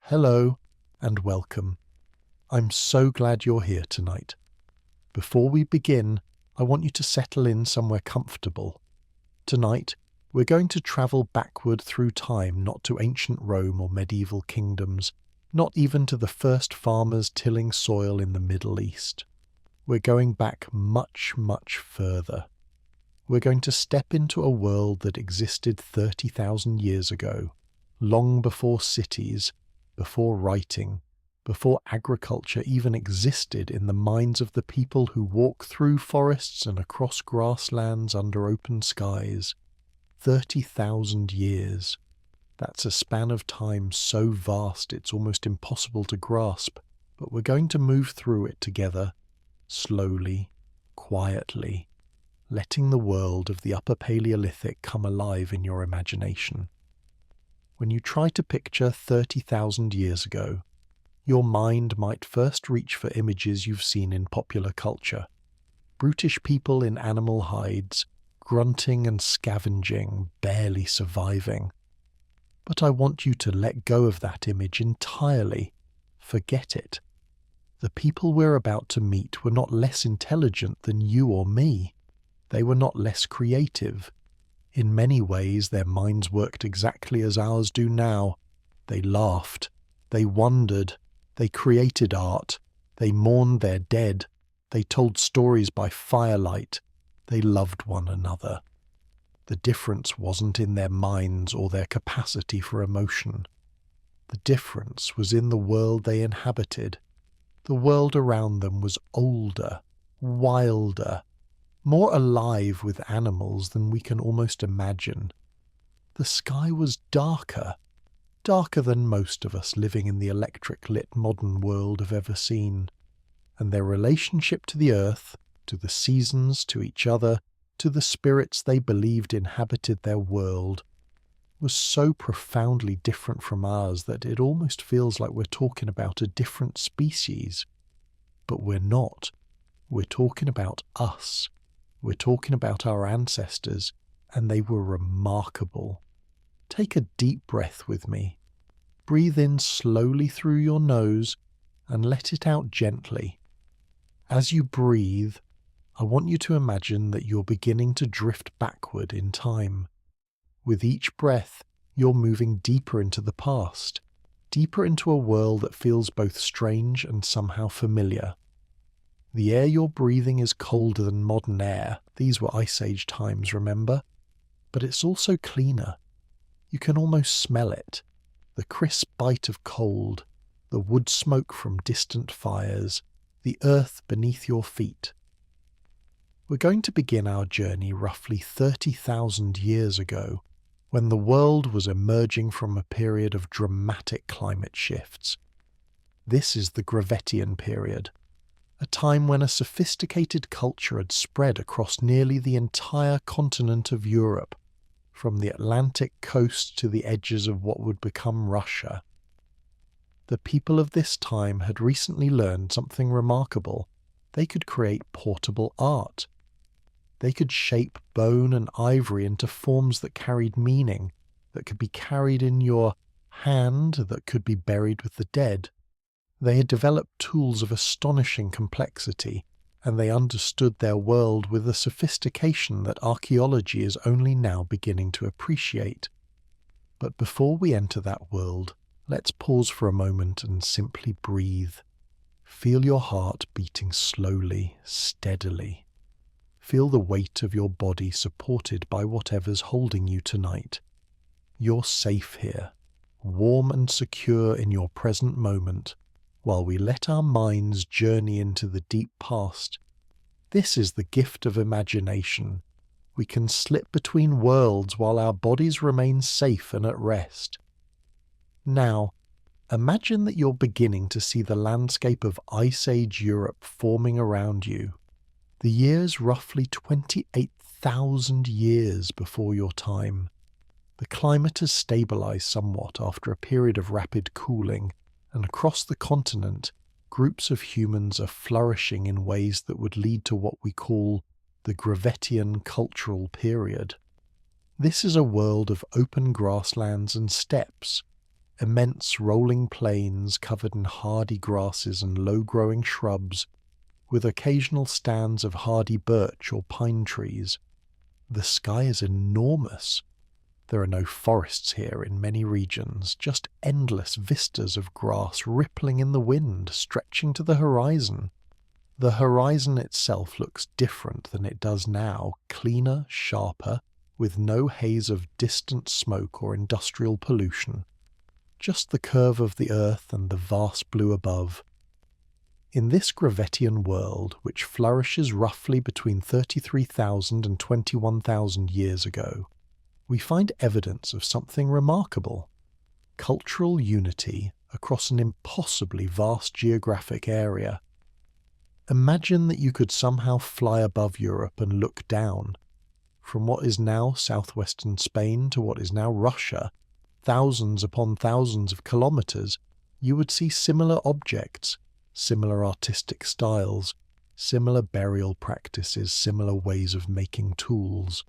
Hello and welcome. I'm so glad you're here tonight. Before we begin, I want you to settle in somewhere comfortable. Tonight, we're going to travel backward through time, not to ancient Rome or medieval kingdoms, not even to the first farmers tilling soil in the Middle East. We're going back much, much further. We're going to step into a world that existed 30,000 years ago, long before cities, before writing, before agriculture even existed in the minds of the people who walk through forests and across grasslands under open skies. 30,000 years. That's a span of time so vast it's almost impossible to grasp, but we're going to move through it together, slowly, quietly, letting the world of the Upper Paleolithic come alive in your imagination. When you try to picture 30,000 years ago, your mind might first reach for images you've seen in popular culture. Brutish people in animal hides, grunting and scavenging, barely surviving. But I want you to let go of that image entirely. Forget it. The people we're about to meet were not less intelligent than you or me. They were not less creative. In many ways, their minds worked exactly as ours do now. They laughed, they wondered, they created art, they mourned their dead, they told stories by firelight, they loved one another. The difference wasn't in their minds or their capacity for emotion. The difference was in the world they inhabited. The world around them was older, wilder, more alive with animals than we can almost imagine. The sky was darker than most of us living in the electric-lit modern world have ever seen. And their relationship to the earth, to the seasons, to each other, to the spirits they believed inhabited their world, was so profoundly different from ours that it almost feels like we're talking about a different species. But we're not. We're talking about us. We're talking about our ancestors, and they were remarkable. Take a deep breath with me. Breathe in slowly through your nose and let it out gently. As you breathe, I want you to imagine that you're beginning to drift backward in time. With each breath, you're moving deeper into the past, deeper into a world that feels both strange and somehow familiar. The air you're breathing is colder than modern air. These were Ice Age times, remember? But it's also cleaner. You can almost smell it. The crisp bite of cold, the wood smoke from distant fires, the earth beneath your feet. We're going to begin our journey roughly 30,000 years ago, when the world was emerging from a period of dramatic climate shifts. This is the Gravettian period, a time when a sophisticated culture had spread across nearly the entire continent of Europe, from the Atlantic coast to the edges of what would become Russia. The people of this time had recently learned something remarkable. They could create portable art. They could shape bone and ivory into forms that carried meaning, that could be carried in your hand, that could be buried with the dead. They had developed tools of astonishing complexity, and they understood their world with a sophistication that archaeology is only now beginning to appreciate. But before we enter that world, let's pause for a moment and simply breathe. Feel your heart beating slowly, steadily. Feel the weight of your body supported by whatever's holding you tonight. You're safe here, warm and secure in your present moment, while we let our minds journey into the deep past. This is the gift of imagination. We can slip between worlds while our bodies remain safe and at rest. Now, imagine that you're beginning to see the landscape of Ice Age Europe forming around you. The year's roughly 28,000 years before your time. The climate has stabilized somewhat after a period of rapid cooling, and across the continent, groups of humans are flourishing in ways that would lead to what we call the Gravettian cultural period. This is a world of open grasslands and steppes, immense rolling plains covered in hardy grasses and low-growing shrubs, with occasional stands of hardy birch or pine trees. The sky is enormous. There are no forests here in many regions, just endless vistas of grass rippling in the wind, stretching to the horizon. The horizon itself looks different than it does now, cleaner, sharper, with no haze of distant smoke or industrial pollution. Just the curve of the earth and the vast blue above. In this Gravettian world, which flourishes roughly between 33,000 and 21,000 years ago, we find evidence of something remarkable: cultural unity across an impossibly vast geographic area. Imagine that you could somehow fly above Europe and look down. From what is now southwestern Spain to what is now Russia, thousands upon thousands of kilometers, you would see similar objects, similar artistic styles, similar burial practices, similar ways of making tools.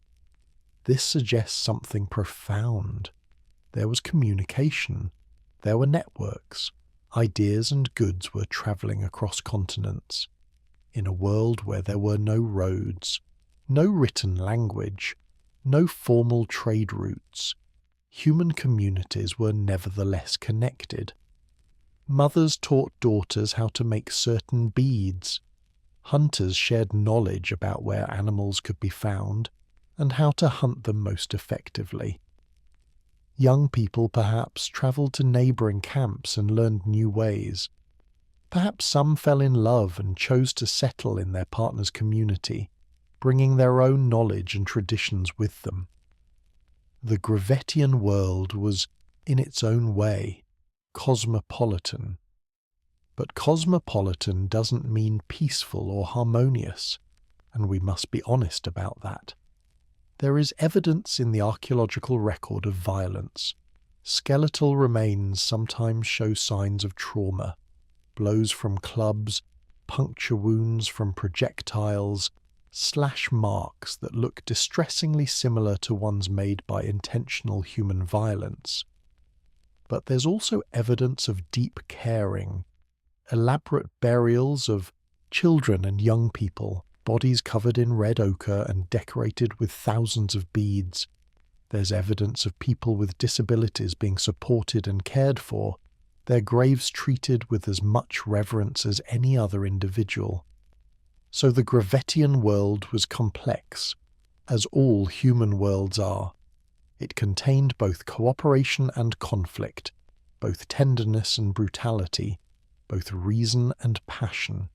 This suggests something profound. There was communication. There were networks. Ideas and goods were travelling across continents. In a world where there were no roads, no written language, no formal trade routes, human communities were nevertheless connected. Mothers taught daughters how to make certain beads. Hunters shared knowledge about where animals could be found and how to hunt them most effectively. Young people perhaps travelled to neighbouring camps and learned new ways. Perhaps some fell in love and chose to settle in their partner's community, bringing their own knowledge and traditions with them. The Gravettian world was, in its own way, cosmopolitan. But cosmopolitan doesn't mean peaceful or harmonious, and we must be honest about that. There is evidence in the archaeological record of violence. Skeletal remains sometimes show signs of trauma. Blows from clubs, puncture wounds from projectiles, slash marks that look distressingly similar to ones made by intentional human violence. But there's also evidence of deep caring, elaborate burials of children and young people, bodies covered in red ochre and decorated with thousands of beads. There's evidence of people with disabilities being supported and cared for, their graves treated with as much reverence as any other individual. So the Gravettian world was complex, as all human worlds are. It contained both cooperation and conflict, both tenderness and brutality, both reason and passion.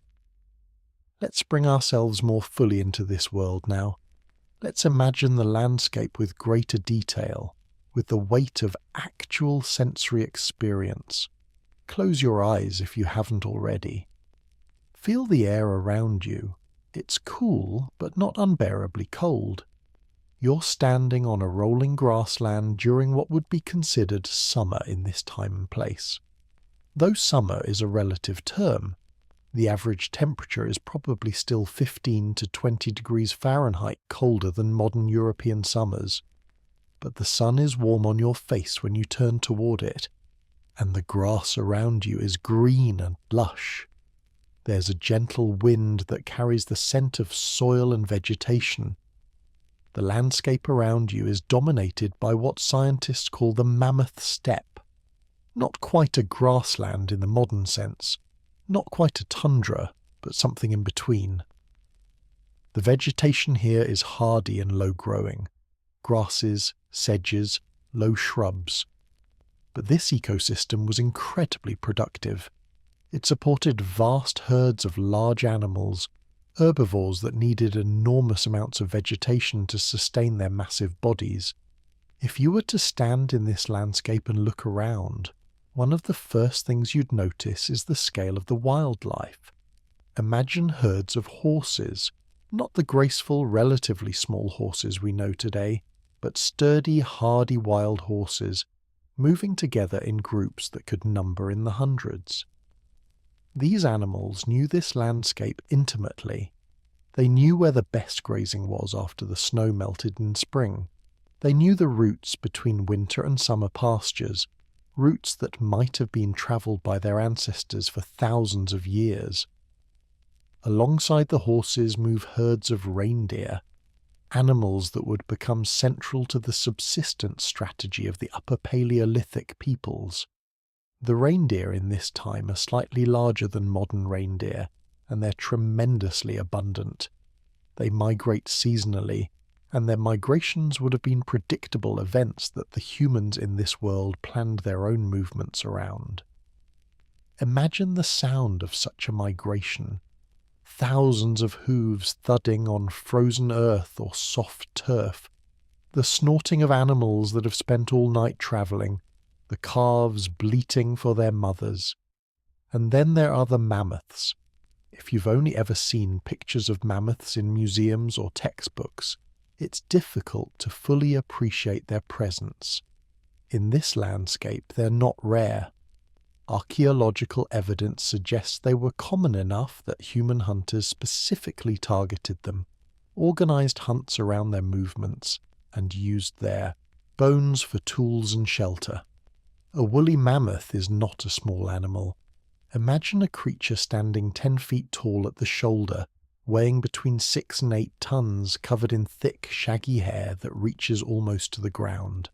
Let's bring ourselves more fully into this world now. Let's imagine the landscape with greater detail, with the weight of actual sensory experience. Close your eyes if you haven't already. Feel the air around you. It's cool, but not unbearably cold. You're standing on a rolling grassland during what would be considered summer in this time and place. Though summer is a relative term, the average temperature is probably still 15 to 20 degrees Fahrenheit colder than modern European summers. But the sun is warm on your face when you turn toward it, and the grass around you is green and lush. There's a gentle wind that carries the scent of soil and vegetation. The landscape around you is dominated by what scientists call the mammoth steppe. Not quite a grassland in the modern sense, not quite a tundra, but something in between. The vegetation here is hardy and low-growing, grasses, sedges, low shrubs. But this ecosystem was incredibly productive. It supported vast herds of large animals, herbivores that needed enormous amounts of vegetation to sustain their massive bodies. If you were to stand in this landscape and look around, one of the first things you'd notice is the scale of the wildlife. Imagine herds of horses, not the graceful, relatively small horses we know today, but sturdy, hardy wild horses, moving together in groups that could number in the hundreds. These animals knew this landscape intimately. They knew where the best grazing was after the snow melted in spring. They knew the routes between winter and summer pastures, routes that might have been travelled by their ancestors for thousands of years. Alongside the horses move herds of reindeer, animals that would become central to the subsistence strategy of the Upper Paleolithic peoples. The reindeer in this time are slightly larger than modern reindeer, and they're tremendously abundant. They migrate seasonally, and their migrations would have been predictable events that the humans in this world planned their own movements around. Imagine the sound of such a migration. Thousands of hooves thudding on frozen earth or soft turf, the snorting of animals that have spent all night travelling, the calves bleating for their mothers. And then there are the mammoths. If you've only ever seen pictures of mammoths in museums or textbooks, it's difficult to fully appreciate their presence. In this landscape, they're not rare. Archaeological evidence suggests they were common enough that human hunters specifically targeted them, organised hunts around their movements, and used their bones for tools and shelter. A woolly mammoth is not a small animal. Imagine a creature standing 10 feet tall at the shoulder, weighing between 6 and 8 tons, covered in thick, shaggy hair that reaches almost to the ground.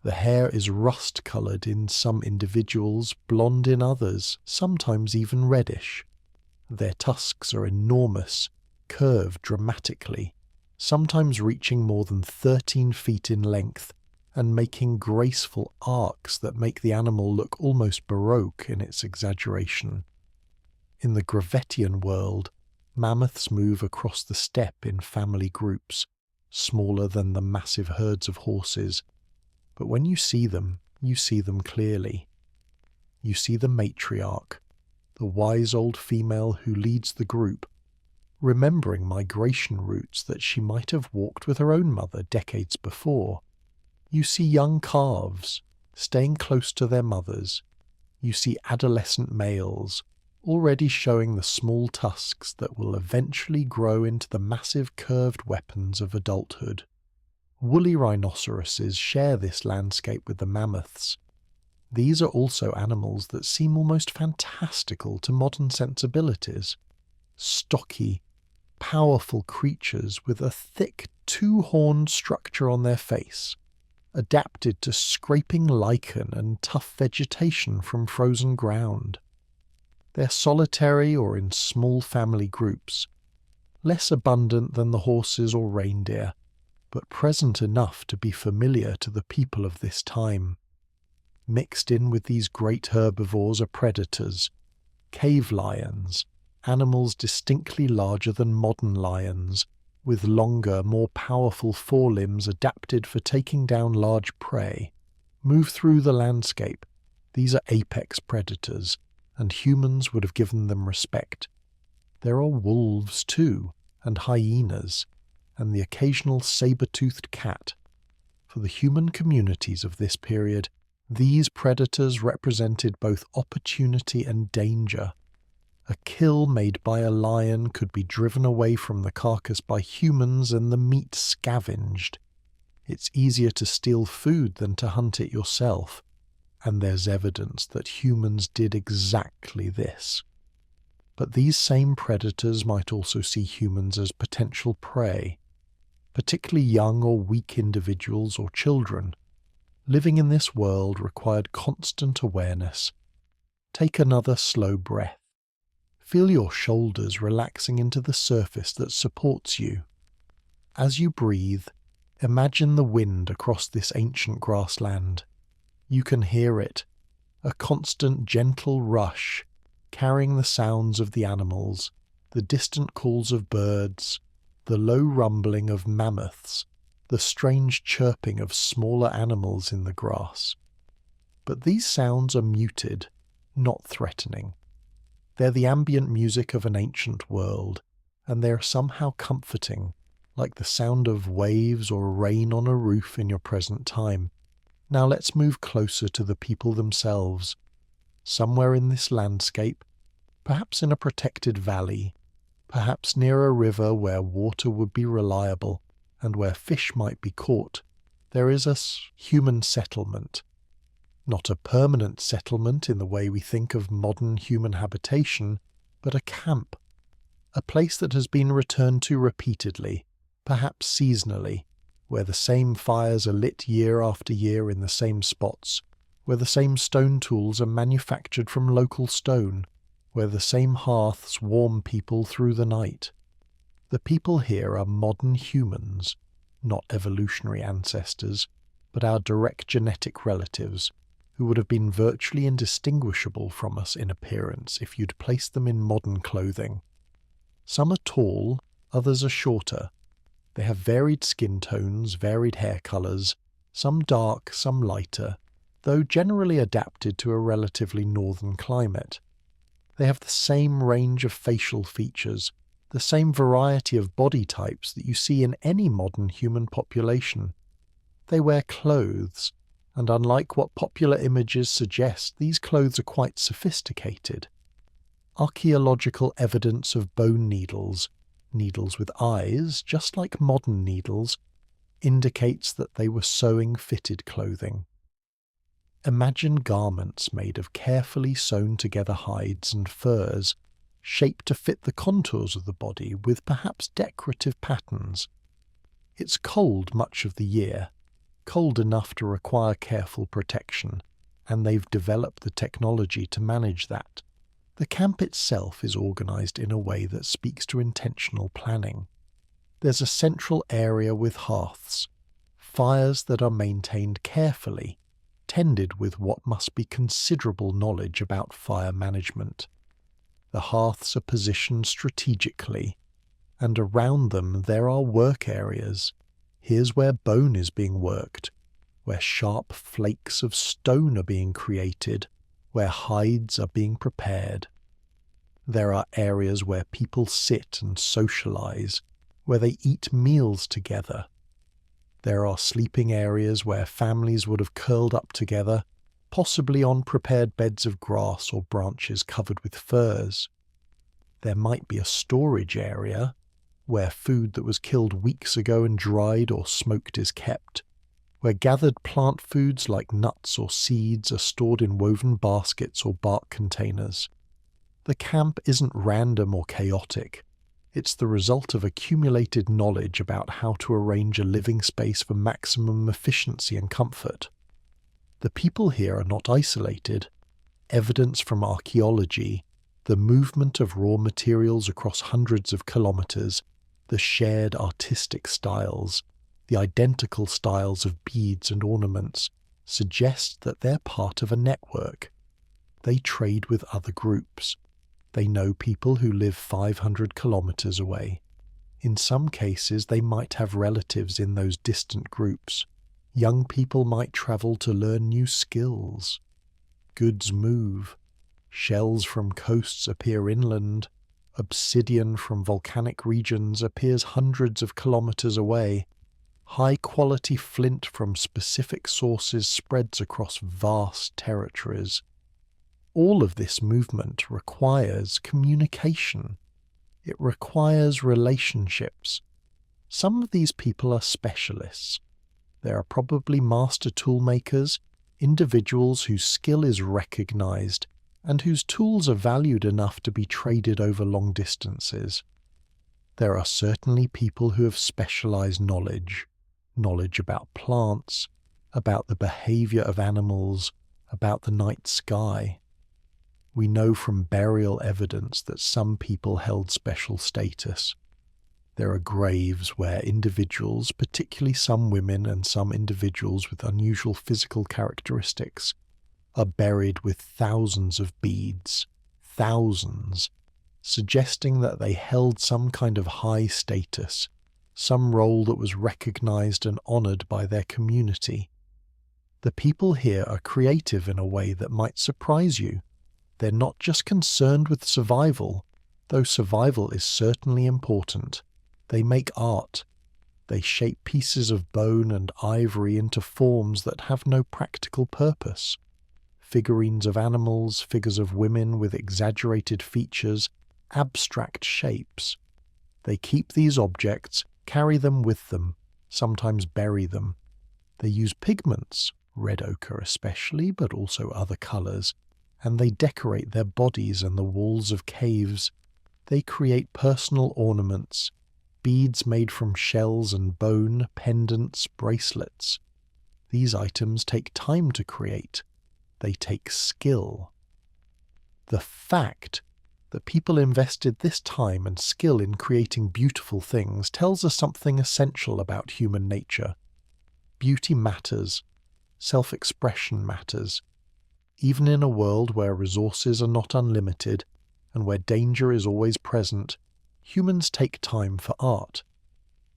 The hair is rust-coloured in some individuals, blonde in others, sometimes even reddish. Their tusks are enormous, curved dramatically, sometimes reaching more than 13 feet in length, and making graceful arcs that make the animal look almost baroque in its exaggeration. In the Gravettian world, mammoths move across the steppe in family groups, smaller than the massive herds of horses. But when you see them clearly. You see the matriarch, the wise old female who leads the group, remembering migration routes that she might have walked with her own mother decades before. You see young calves, staying close to their mothers. You see adolescent males, already showing the small tusks that will eventually grow into the massive curved weapons of adulthood. Woolly rhinoceroses share this landscape with the mammoths. These are also animals that seem almost fantastical to modern sensibilities. Stocky, powerful creatures with a thick two-horned structure on their face, adapted to scraping lichen and tough vegetation from frozen ground. They're solitary or in small family groups, less abundant than the horses or reindeer, but present enough to be familiar to the people of this time. Mixed in with these great herbivores are predators, cave lions, animals distinctly larger than modern lions, with longer, more powerful forelimbs adapted for taking down large prey. Move through the landscape. These are apex predators, and humans would have given them respect. There are wolves too, and hyenas, and the occasional saber-toothed cat. For the human communities of this period, these predators represented both opportunity and danger. A kill made by a lion could be driven away from the carcass by humans and the meat scavenged. It's easier to steal food than to hunt it yourself, and there's evidence that humans did exactly this. But these same predators might also see humans as potential prey, particularly young or weak individuals or children. Living in this world required constant awareness. Take another slow breath. Feel your shoulders relaxing into the surface that supports you. As you breathe, imagine the wind across this ancient grassland. You can hear it, a constant gentle rush, carrying the sounds of the animals, the distant calls of birds, the low rumbling of mammoths, the strange chirping of smaller animals in the grass. But these sounds are muted, not threatening. They're the ambient music of an ancient world, and they're somehow comforting, like the sound of waves or rain on a roof in your present time. Now let's move closer to the people themselves. Somewhere in this landscape, perhaps in a protected valley, perhaps near a river where water would be reliable and where fish might be caught, there is a human settlement. Not a permanent settlement in the way we think of modern human habitation, but a camp, a place that has been returned to repeatedly, perhaps seasonally, where the same fires are lit year after year in the same spots, where the same stone tools are manufactured from local stone, where the same hearths warm people through the night. The people here are modern humans, not evolutionary ancestors, but our direct genetic relatives, who would have been virtually indistinguishable from us in appearance if you'd placed them in modern clothing. Some are tall, others are shorter. They have varied skin tones, varied hair colours, some dark, some lighter, though generally adapted to a relatively northern climate. They have the same range of facial features, the same variety of body types that you see in any modern human population. They wear clothes, and unlike what popular images suggest, these clothes are quite sophisticated. Archaeological evidence of bone needles, needles with eyes, just like modern needles, indicates that they were sewing fitted clothing. Imagine garments made of carefully sewn together hides and furs, shaped to fit the contours of the body with perhaps decorative patterns. It's cold much of the year, cold enough to require careful protection, and they've developed the technology to manage that. The camp itself is organised in a way that speaks to intentional planning. There's a central area with hearths, fires that are maintained carefully, tended with what must be considerable knowledge about fire management. The hearths are positioned strategically, and around them there are work areas. Here's where bone is being worked, where sharp flakes of stone are being created, where hides are being prepared. There are areas where people sit and socialize, where they eat meals together. There are sleeping areas where families would have curled up together, possibly on prepared beds of grass or branches covered with furs. There might be a storage area, where food that was killed weeks ago and dried or smoked is kept, where gathered plant foods like nuts or seeds are stored in woven baskets or bark containers. The camp isn't random or chaotic. It's the result of accumulated knowledge about how to arrange a living space for maximum efficiency and comfort. The people here are not isolated. Evidence from archaeology, the movement of raw materials across hundreds of kilometres, the shared artistic styles, the identical styles of beads and ornaments, suggest that they're part of a network. They trade with other groups. They know people who live 500 kilometres away. In some cases, they might have relatives in those distant groups. Young people might travel to learn new skills. Goods move. Shells from coasts appear inland. Obsidian from volcanic regions appears hundreds of kilometres away. High-quality flint from specific sources spreads across vast territories. All of this movement requires communication. It requires relationships. Some of these people are specialists. There are probably master toolmakers, individuals whose skill is recognized and whose tools are valued enough to be traded over long distances. There are certainly people who have specialized knowledge about plants, about the behavior of animals, about the night sky. We know from burial evidence that some people held special status. There are graves where individuals, particularly some women and some individuals with unusual physical characteristics, are buried with thousands of beads, thousands, suggesting that they held some kind of high status, some role that was recognized and honored by their community. The people here are creative in a way that might surprise you. They're not just concerned with survival, though survival is certainly important. They make art. They shape pieces of bone and ivory into forms that have no practical purpose. Figurines of animals, figures of women with exaggerated features, abstract shapes. They keep these objects, carry them with them, sometimes bury them. They use pigments, red ochre especially, but also other colours, and they decorate their bodies and the walls of caves. They create personal ornaments, beads made from shells and bone, pendants, bracelets. These items take time to create. They take skill. The fact that people invested this time and skill in creating beautiful things tells us something essential about human nature. Beauty matters. Self-expression matters. Even in a world where resources are not unlimited and where danger is always present, humans take time for art.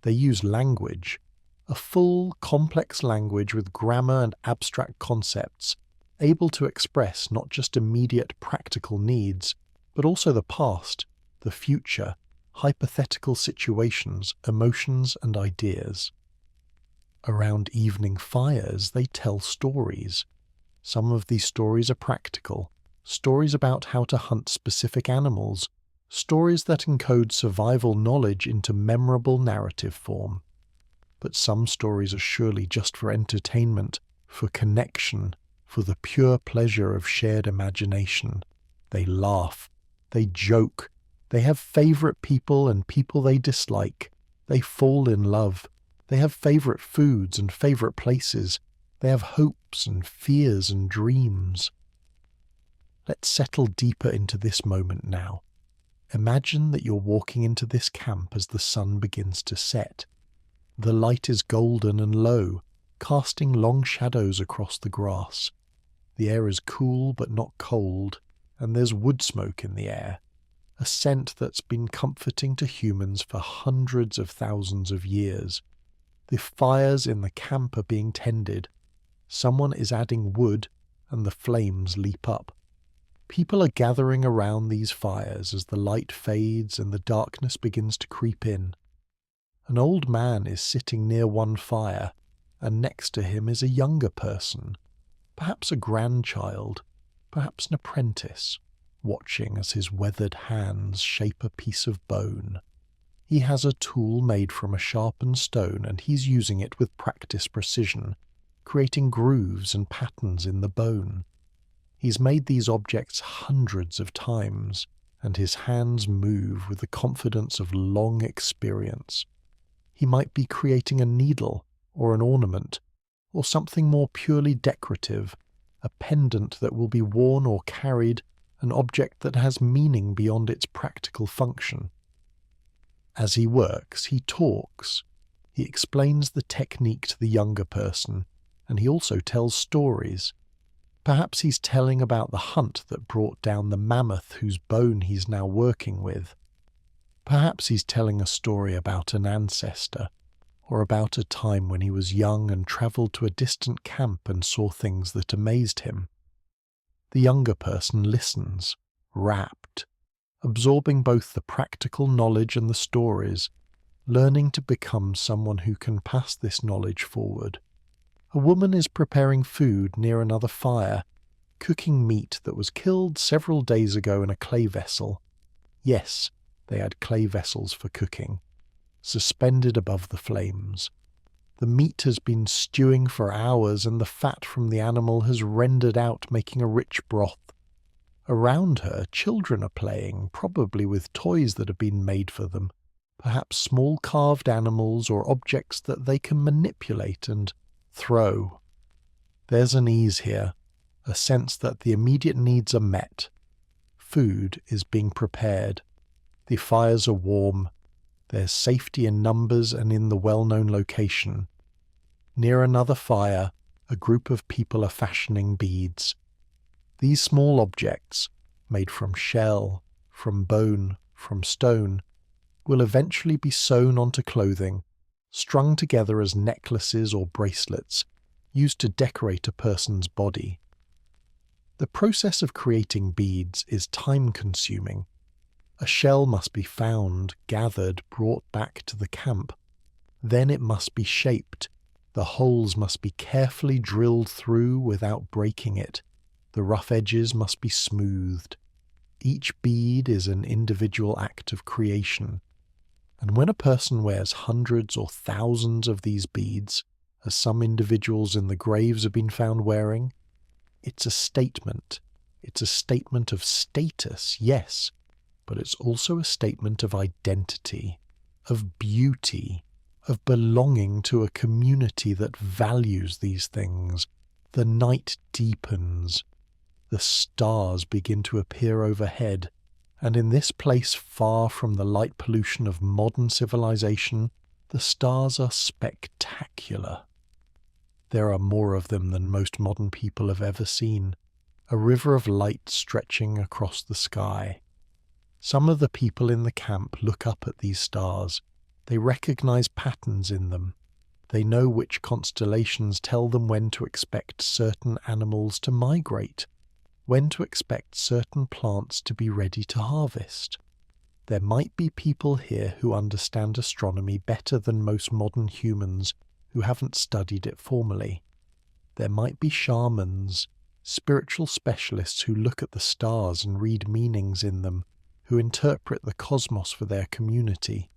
They use language, a full, complex language with grammar and abstract concepts, able to express not just immediate practical needs, but also the past, the future, hypothetical situations, emotions and ideas. Around evening fires, they tell stories. Some of these stories are practical, stories about how to hunt specific animals, stories that encode survival knowledge into memorable narrative form. But some stories are surely just for entertainment, for connection, for the pure pleasure of shared imagination. They laugh, they joke, they have favourite people and people they dislike, they fall in love, they have favourite foods and favourite places, they have hopes and fears and dreams. Let's settle deeper into this moment now. Imagine that you're walking into this camp as the sun begins to set. The light is golden and low, casting long shadows across the grass. The air is cool but not cold, and there's wood smoke in the air, a scent that's been comforting to humans for hundreds of thousands of years. The fires in the camp are being tended. Someone is adding wood, and the flames leap up. People are gathering around these fires as the light fades and the darkness begins to creep in. An old man is sitting near one fire, and next to him is a younger person, perhaps a grandchild, perhaps an apprentice, watching as his weathered hands shape a piece of bone. He has a tool made from a sharpened stone, and he's using it with practiced precision, creating grooves and patterns in the bone. He's made these objects hundreds of times, and his hands move with the confidence of long experience. He might be creating a needle, or an ornament, or something more purely decorative, a pendant that will be worn or carried, an object that has meaning beyond its practical function. As he works, he talks. He explains the technique to the younger person, and he also tells stories. Perhaps he's telling about the hunt that brought down the mammoth whose bone he's now working with. Perhaps he's telling a story about an ancestor, or about a time when he was young and travelled to a distant camp and saw things that amazed him. The younger person listens, rapt, absorbing both the practical knowledge and the stories, learning to become someone who can pass this knowledge forward. A woman is preparing food near another fire, cooking meat that was killed several days ago in a clay vessel. Yes, they had clay vessels for cooking, suspended above the flames. The meat has been stewing for hours, and the fat from the animal has rendered out, making a rich broth. Around her, children are playing, probably with toys that have been made for them, perhaps small carved animals or objects that they can manipulate and throw. There's an ease here, a sense that the immediate needs are met. Food is being prepared. The fires are warm. There's safety in numbers and in the well-known location. Near another fire, a group of people are fashioning beads. These small objects, made from shell, from bone, from stone, will eventually be sewn onto clothing, strung together as necklaces or bracelets, used to decorate a person's body. The process of creating beads is time-consuming. A shell must be found, gathered, brought back to the camp. Then it must be shaped. The holes must be carefully drilled through without breaking it. The rough edges must be smoothed. Each bead is an individual act of creation. And when a person wears hundreds or thousands of these beads, as some individuals in the graves have been found wearing. It's a statement. It's a statement of status, yes, but it's also a statement of identity, of beauty, of belonging to a community that values these things. The night deepens. The stars begin to appear overhead, and in this place far from the light pollution of modern civilization, the stars are spectacular. There are more of them than most modern people have ever seen, a river of light stretching across the sky. Some of the people in the camp look up at these stars. They recognize patterns in them. They know which constellations tell them when to expect certain animals to migrate, when to expect certain plants to be ready to harvest. There might be people here who understand astronomy better than most modern humans who haven't studied it formally. There might be shamans, spiritual specialists who look at the stars and read meanings in them, who interpret the cosmos for their community.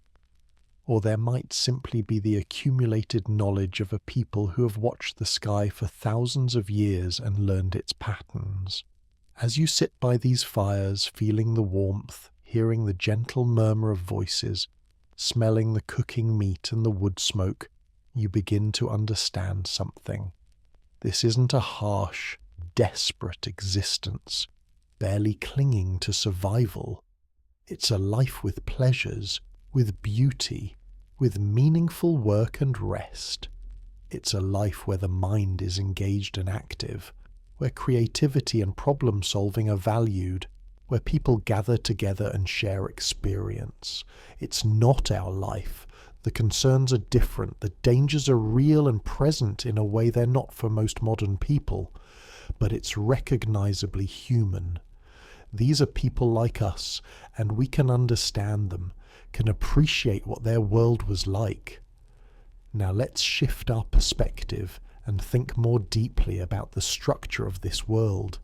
Or there might simply be the accumulated knowledge of a people who have watched the sky for thousands of years and learned its patterns. As you sit by these fires, feeling the warmth, hearing the gentle murmur of voices, smelling the cooking meat and the wood smoke, you begin to understand something. This isn't a harsh, desperate existence, barely clinging to survival. It's a life with pleasures, with beauty, with meaningful work and rest. It's a life where the mind is engaged and active, where creativity and problem-solving are valued, where people gather together and share experience. It's not our life. The concerns are different. The dangers are real and present in a way they're not for most modern people. But it's recognizably human. These are people like us, and we can understand them, can appreciate what their world was like. Now let's shift our perspective and think more deeply about the structure of this world.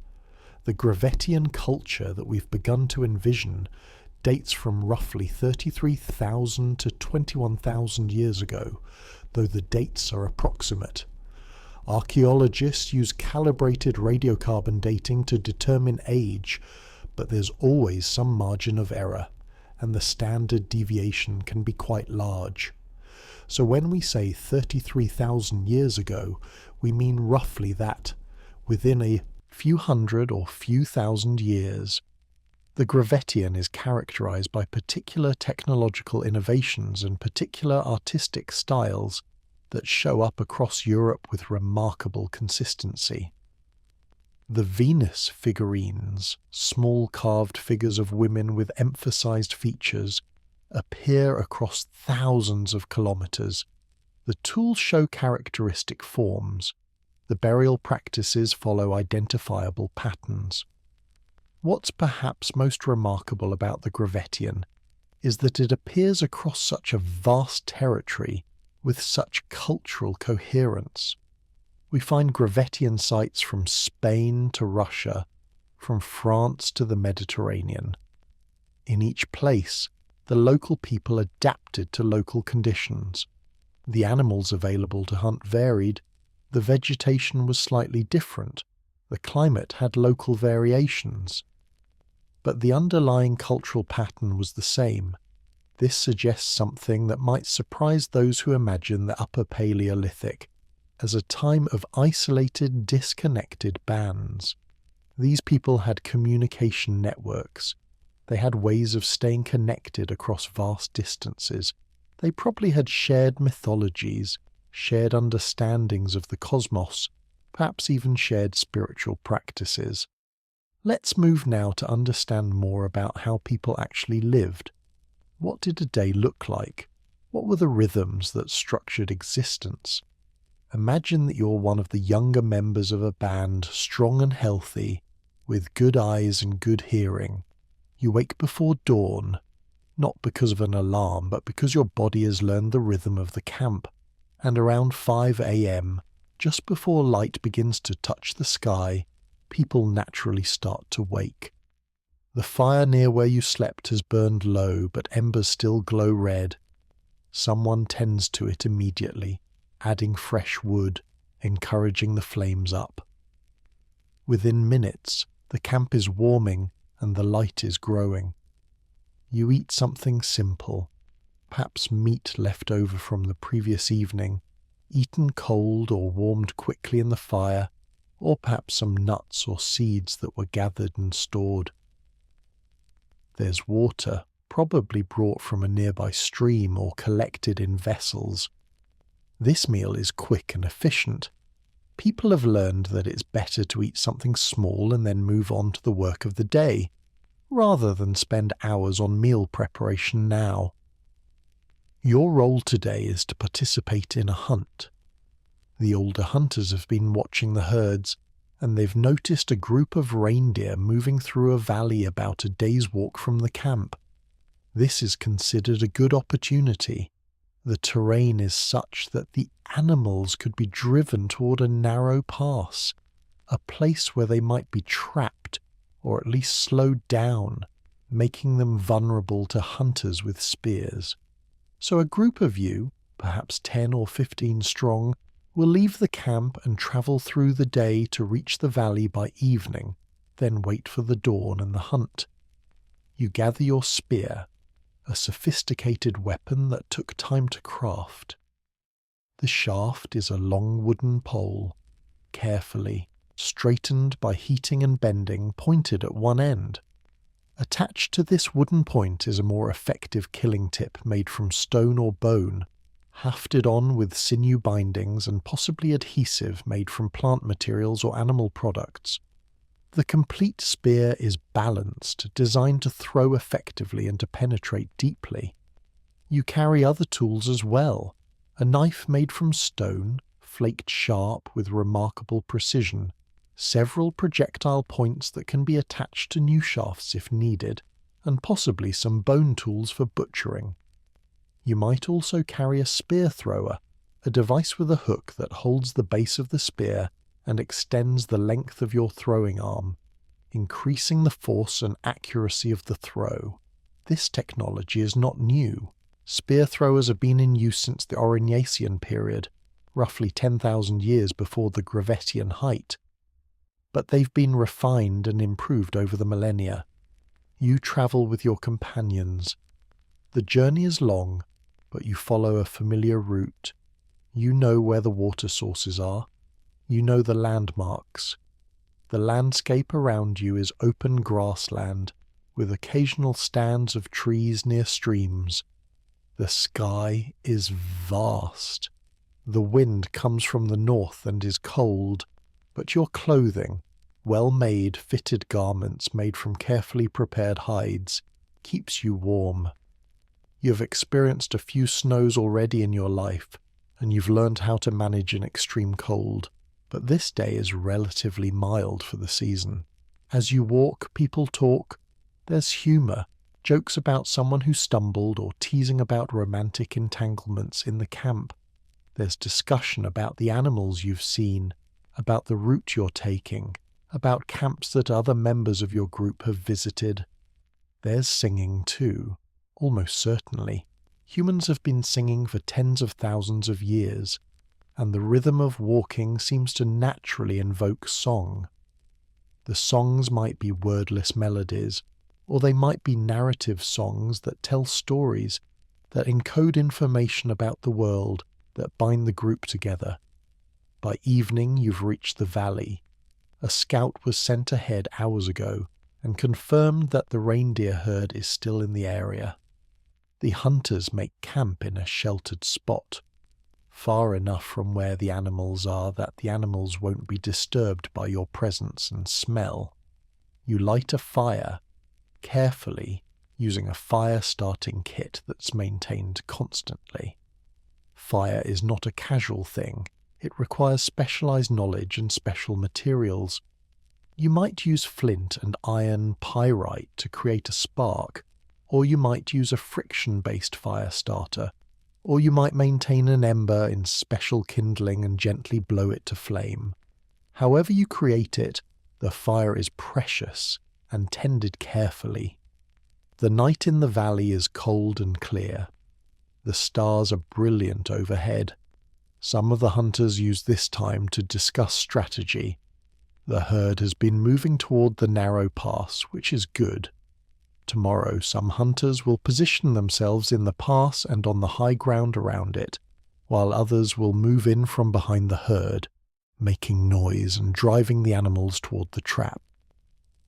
The Gravettian culture that we've begun to envision dates from roughly 33,000 to 21,000 years ago, though the dates are approximate. Archaeologists use calibrated radiocarbon dating to determine age, but there's always some margin of error, and the standard deviation can be quite large. So when we say 33,000 years ago, we mean roughly that, within a few hundred or few thousand years. The Gravettian is characterized by particular technological innovations and particular artistic styles that show up across Europe with remarkable consistency. The Venus figurines, small carved figures of women with emphasized features, appear across thousands of kilometers. The tools show characteristic forms. The burial practices follow identifiable patterns. What's perhaps most remarkable about the Gravettian is that it appears across such a vast territory with such cultural coherence. We find Gravettian sites from Spain to Russia, from France to the Mediterranean. In each place, the local people adapted to local conditions. The animals available to hunt varied. The vegetation was slightly different. The climate had local variations. But the underlying cultural pattern was the same. This suggests something that might surprise those who imagine the Upper Paleolithic as a time of isolated, disconnected bands. These people had communication networks. They had ways of staying connected across vast distances. They probably had shared mythologies, shared understandings of the cosmos, perhaps even shared spiritual practices. Let's move now to understand more about how people actually lived. What did a day look like? What were the rhythms that structured existence? Imagine that you're one of the younger members of a band, strong and healthy, with good eyes and good hearing. You wake before dawn, not because of an alarm, but because your body has learned the rhythm of the camp. And around 5 a.m., just before light begins to touch the sky, people naturally start to wake. The fire near where you slept has burned low, but embers still glow red. Someone tends to it immediately, adding fresh wood, encouraging the flames up. Within minutes, the camp is warming and the light is growing. You eat something simple, perhaps meat left over from the previous evening, eaten cold or warmed quickly in the fire, or perhaps some nuts or seeds that were gathered and stored. There's water, probably brought from a nearby stream or collected in vessels. This meal is quick and efficient. People have learned that it's better to eat something small and then move on to the work of the day, rather than spend hours on meal preparation now. Your role today is to participate in a hunt. The older hunters have been watching the herds, and they've noticed a group of reindeer moving through a valley about a day's walk from the camp. This is considered a good opportunity. The terrain is such that the animals could be driven toward a narrow pass, a place where they might be trapped or at least slowed down, making them vulnerable to hunters with spears. So a group of you, perhaps 10 or 15 strong, will leave the camp and travel through the day to reach the valley by evening, then wait for the dawn and the hunt. You gather your spear, a sophisticated weapon that took time to craft. The shaft is a long wooden pole, carefully, straightened by heating and bending, pointed at one end. Attached to this wooden point is a more effective killing tip made from stone or bone, hafted on with sinew bindings and possibly adhesive made from plant materials or animal products. The complete spear is balanced, designed to throw effectively and to penetrate deeply. You carry other tools as well, a knife made from stone, flaked sharp with remarkable precision, several projectile points that can be attached to new shafts if needed, and possibly some bone tools for butchering. You might also carry a spear thrower, a device with a hook that holds the base of the spear and extends the length of your throwing arm, increasing the force and accuracy of the throw. This technology is not new. Spear throwers have been in use since the Aurignacian period, roughly 10,000 years before the Gravettian height. But they've been refined and improved over the millennia. You travel with your companions. The journey is long, but you follow a familiar route. You know where the water sources are. You know the landmarks. The landscape around you is open grassland, with occasional stands of trees near streams. The sky is vast. The wind comes from the north and is cold, but your clothing, well-made, fitted garments made from carefully prepared hides, keeps you warm. You have experienced a few snows already in your life, and you've learned how to manage an extreme cold, but this day is relatively mild for the season. As you walk, people talk. There's humour, jokes about someone who stumbled or teasing about romantic entanglements in the camp. There's discussion about the animals you've seen, about the route you're taking, about camps that other members of your group have visited. There's singing too, almost certainly. Humans have been singing for tens of thousands of years, and the rhythm of walking seems to naturally invoke song. The songs might be wordless melodies, or they might be narrative songs that tell stories, that encode information about the world, that bind the group together. By evening you've reached the valley. A scout was sent ahead hours ago and confirmed that the reindeer herd is still in the area. The hunters make camp in a sheltered spot, far enough from where the animals are that the animals won't be disturbed by your presence and smell. You light a fire, carefully, using a fire-starting kit that's maintained constantly. Fire is not a casual thing. It requires specialized knowledge and special materials. You might use flint and iron pyrite to create a spark, or you might use a friction-based fire starter, or you might maintain an ember in special kindling and gently blow it to flame. However you create it, the fire is precious and tended carefully. The night in the valley is cold and clear. The stars are brilliant overhead. Some of the hunters use this time to discuss strategy. The herd has been moving toward the narrow pass, which is good. Tomorrow, some hunters will position themselves in the pass and on the high ground around it, while others will move in from behind the herd, making noise and driving the animals toward the trap.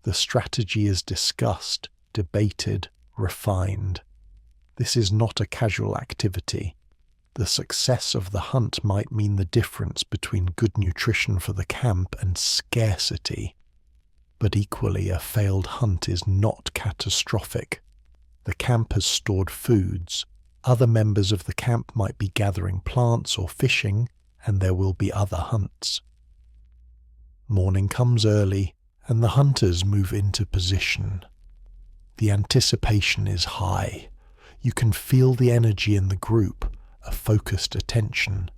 The strategy is discussed, debated, refined. This is not a casual activity. The success of the hunt might mean the difference between good nutrition for the camp and scarcity. But equally, a failed hunt is not catastrophic. The camp has stored foods. Other members of the camp might be gathering plants or fishing, and there will be other hunts. Morning comes early, and the hunters move into position. The anticipation is high. You can feel the energy in the group, a focused attention.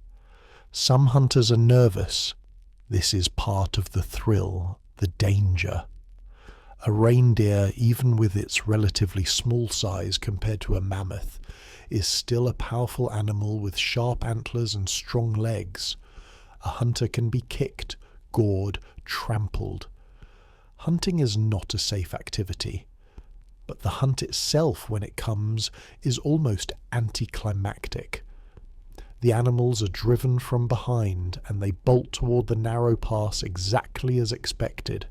Some hunters are nervous. This is part of the thrill, the danger. A reindeer, even with its relatively small size compared to a mammoth, is still a powerful animal with sharp antlers and strong legs. A hunter can be kicked, gored, trampled. Hunting is not a safe activity, but the hunt itself, when it comes, is almost anticlimactic. The animals are driven from behind, and they bolt toward the narrow pass exactly as expected.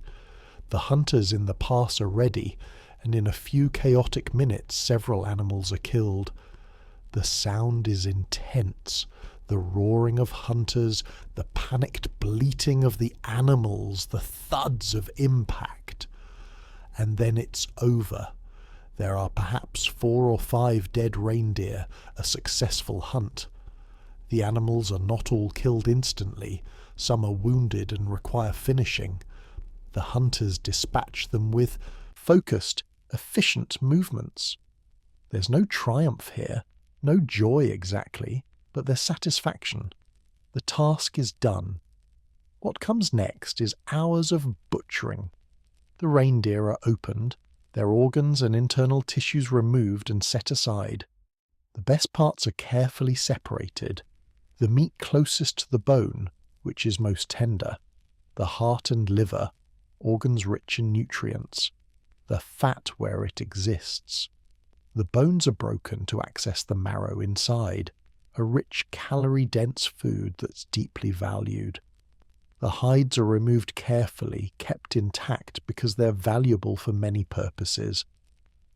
The hunters in the pass are ready, and in a few chaotic minutes several animals are killed. The sound is intense. The roaring of hunters, the panicked bleating of the animals, the thuds of impact. And then it's over. There are perhaps 4 or 5 dead reindeer, a successful hunt. The animals are not all killed instantly. Some are wounded and require finishing. The hunters dispatch them with focused, efficient movements. There's no triumph here, no joy exactly, but there's satisfaction. The task is done. What comes next is hours of butchering. The reindeer are opened, their organs and internal tissues removed and set aside. The best parts are carefully separated. The meat closest to the bone, which is most tender, the heart and liver, organs rich in nutrients, the fat where it exists. The bones are broken to access the marrow inside, a rich calorie-dense food that's deeply valued. The hides are removed carefully, kept intact because they're valuable for many purposes.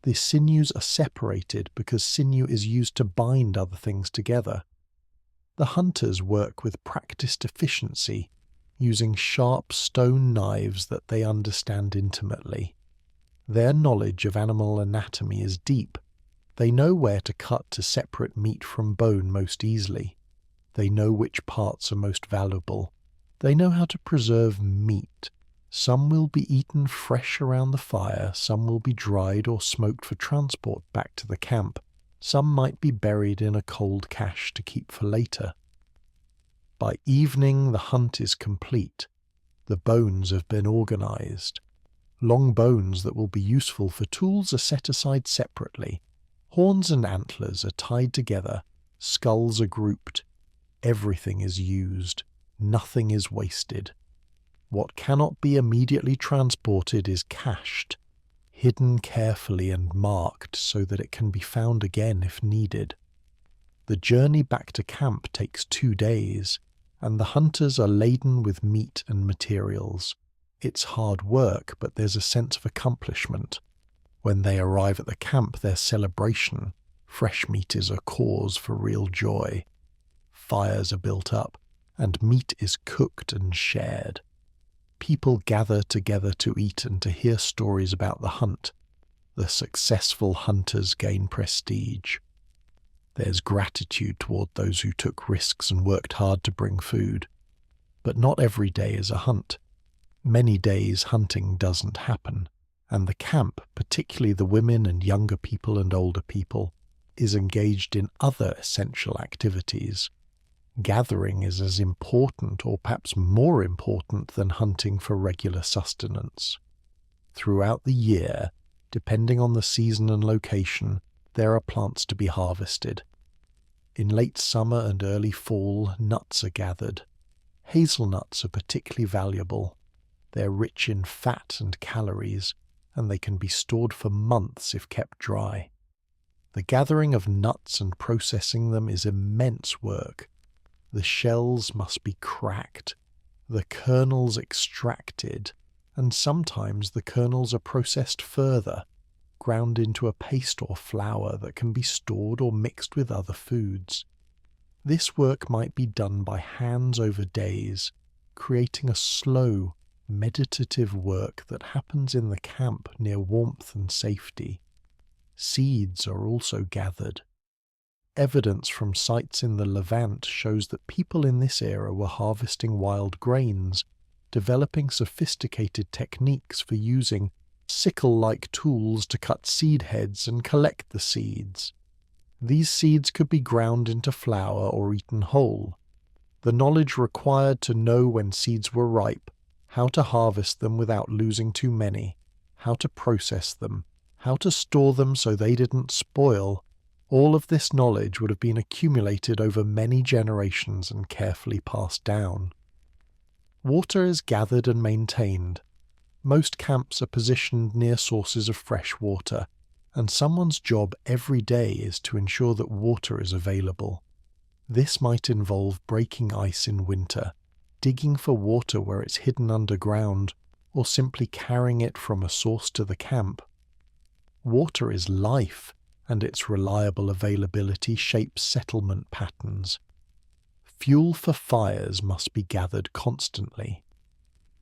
The sinews are separated because sinew is used to bind other things together. The hunters work with practiced efficiency, using sharp stone knives that they understand intimately. Their knowledge of animal anatomy is deep. They know where to cut to separate meat from bone most easily. They know which parts are most valuable. They know how to preserve meat. Some will be eaten fresh around the fire, some will be dried or smoked for transport back to the camp. Some might be buried in a cold cache to keep for later. By evening, the hunt is complete. The bones have been organized. Long bones that will be useful for tools are set aside separately. Horns and antlers are tied together. Skulls are grouped. Everything is used. Nothing is wasted. What cannot be immediately transported is cached, hidden carefully and marked so that it can be found again if needed. The journey back to camp takes 2 days, and the hunters are laden with meat and materials. It's hard work, but there's a sense of accomplishment. When they arrive at the camp, there's celebration. Fresh meat is a cause for real joy. Fires are built up, and meat is cooked and shared. People gather together to eat and to hear stories about the hunt. The successful hunters gain prestige. There's gratitude toward those who took risks and worked hard to bring food. But not every day is a hunt. Many days hunting doesn't happen, and the camp, particularly the women and younger people and older people, is engaged in other essential activities. Gathering is as important or perhaps more important than hunting for regular sustenance. Throughout the year, depending on the season and location, there are plants to be harvested. In late summer and early fall, nuts are gathered. Hazelnuts are particularly valuable. They're rich in fat and calories, and they can be stored for months if kept dry. The gathering of nuts and processing them is immense work. The shells must be cracked, the kernels extracted, and sometimes the kernels are processed further, ground into a paste or flour that can be stored or mixed with other foods. This work might be done by hands over days, creating a slow, meditative work that happens in the camp near warmth and safety. Seeds are also gathered. Evidence from sites in the Levant shows that people in this era were harvesting wild grains, developing sophisticated techniques for using sickle-like tools to cut seed heads and collect the seeds. These seeds could be ground into flour or eaten whole. The knowledge required to know when seeds were ripe, how to harvest them without losing too many, how to process them, how to store them so they didn't spoil, all of this knowledge would have been accumulated over many generations and carefully passed down. Water is gathered and maintained. Most camps are positioned near sources of fresh water, and someone's job every day is to ensure that water is available. This might involve breaking ice in winter, digging for water where it's hidden underground, or simply carrying it from a source to the camp. Water is life, and its reliable availability shapes settlement patterns. Fuel for fires must be gathered constantly.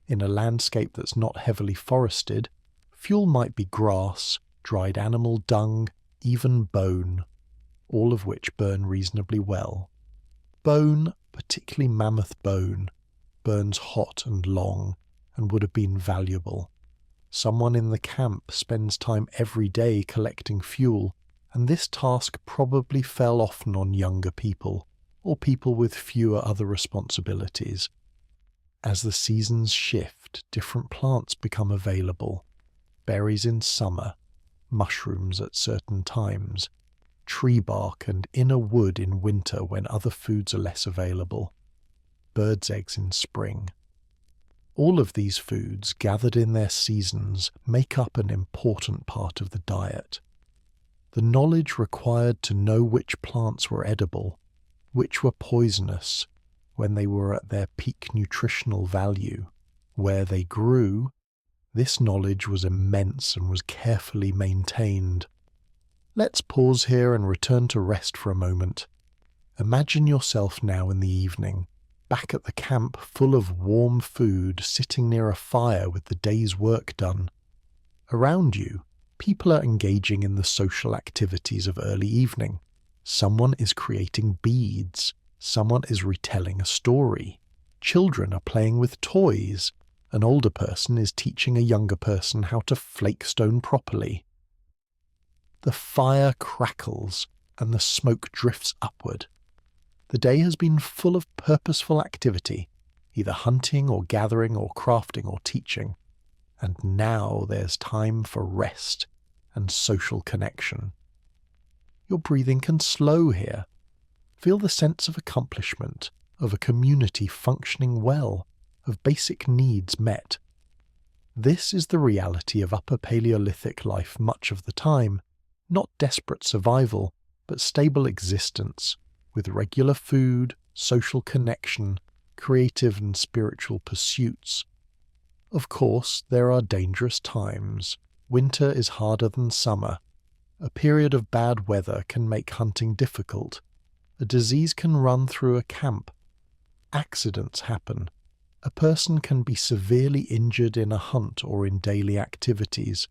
In a landscape that's not heavily forested, fuel might be grass, dried animal dung, even bone, all of which burn reasonably well. Bone, particularly mammoth bone, burns hot and long and would have been valuable. Someone in the camp spends time every day collecting fuel, and this task probably fell often on younger people, or people with fewer other responsibilities. As the seasons shift, different plants become available. Berries in summer, mushrooms at certain times, tree bark and inner wood in winter when other foods are less available, birds' eggs in spring. All of these foods, gathered in their seasons, make up an important part of the diet. The knowledge required to know which plants were edible, which were poisonous, when they were at their peak nutritional value, where they grew, this knowledge was immense and was carefully maintained. Let's pause here and return to rest for a moment. Imagine yourself now in the evening, back at the camp full of warm food, sitting near a fire with the day's work done. Around you, people are engaging in the social activities of early evening. Someone is creating beads. Someone is retelling a story. Children are playing with toys. An older person is teaching a younger person how to flake stone properly. The fire crackles and the smoke drifts upward. The day has been full of purposeful activity, either hunting or gathering or crafting or teaching. And now there's time for rest and social connection. Your breathing can slow here. Feel the sense of accomplishment, of a community functioning well, of basic needs met. This is the reality of Upper Paleolithic life much of the time, not desperate survival, but stable existence, with regular food, social connection, creative and spiritual pursuits. Of course, there are dangerous times. Winter is harder than summer. A period of bad weather can make hunting difficult. A disease can run through a camp. Accidents happen. A person can be severely injured in a hunt or in daily activities.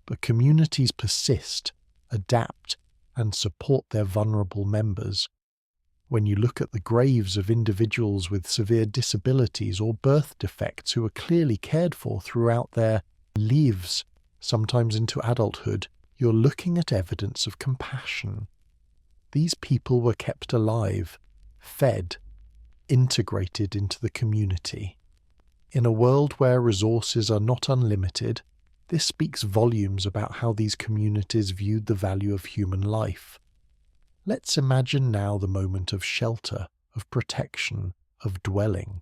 But communities persist, adapt, and support their vulnerable members. When you look at the graves of individuals with severe disabilities or birth defects who are clearly cared for throughout their lives, sometimes into adulthood, you're looking at evidence of compassion. These people were kept alive, fed, integrated into the community. In a world where resources are not unlimited, this speaks volumes about how these communities viewed the value of human life. Let's imagine now the moment of shelter, of protection, of dwelling.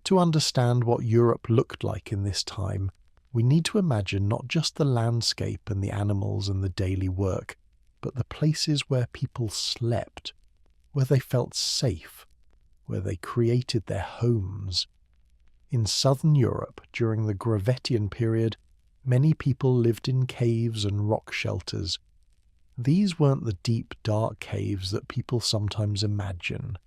To understand what Europe looked like in this time, we need to imagine not just the landscape and the animals and the daily work, but the places where people slept, where they felt safe, where they created their homes. In southern Europe, during the Gravettian period, many people lived in caves and rock shelters. These weren't the deep, dark caves that people sometimes imagine.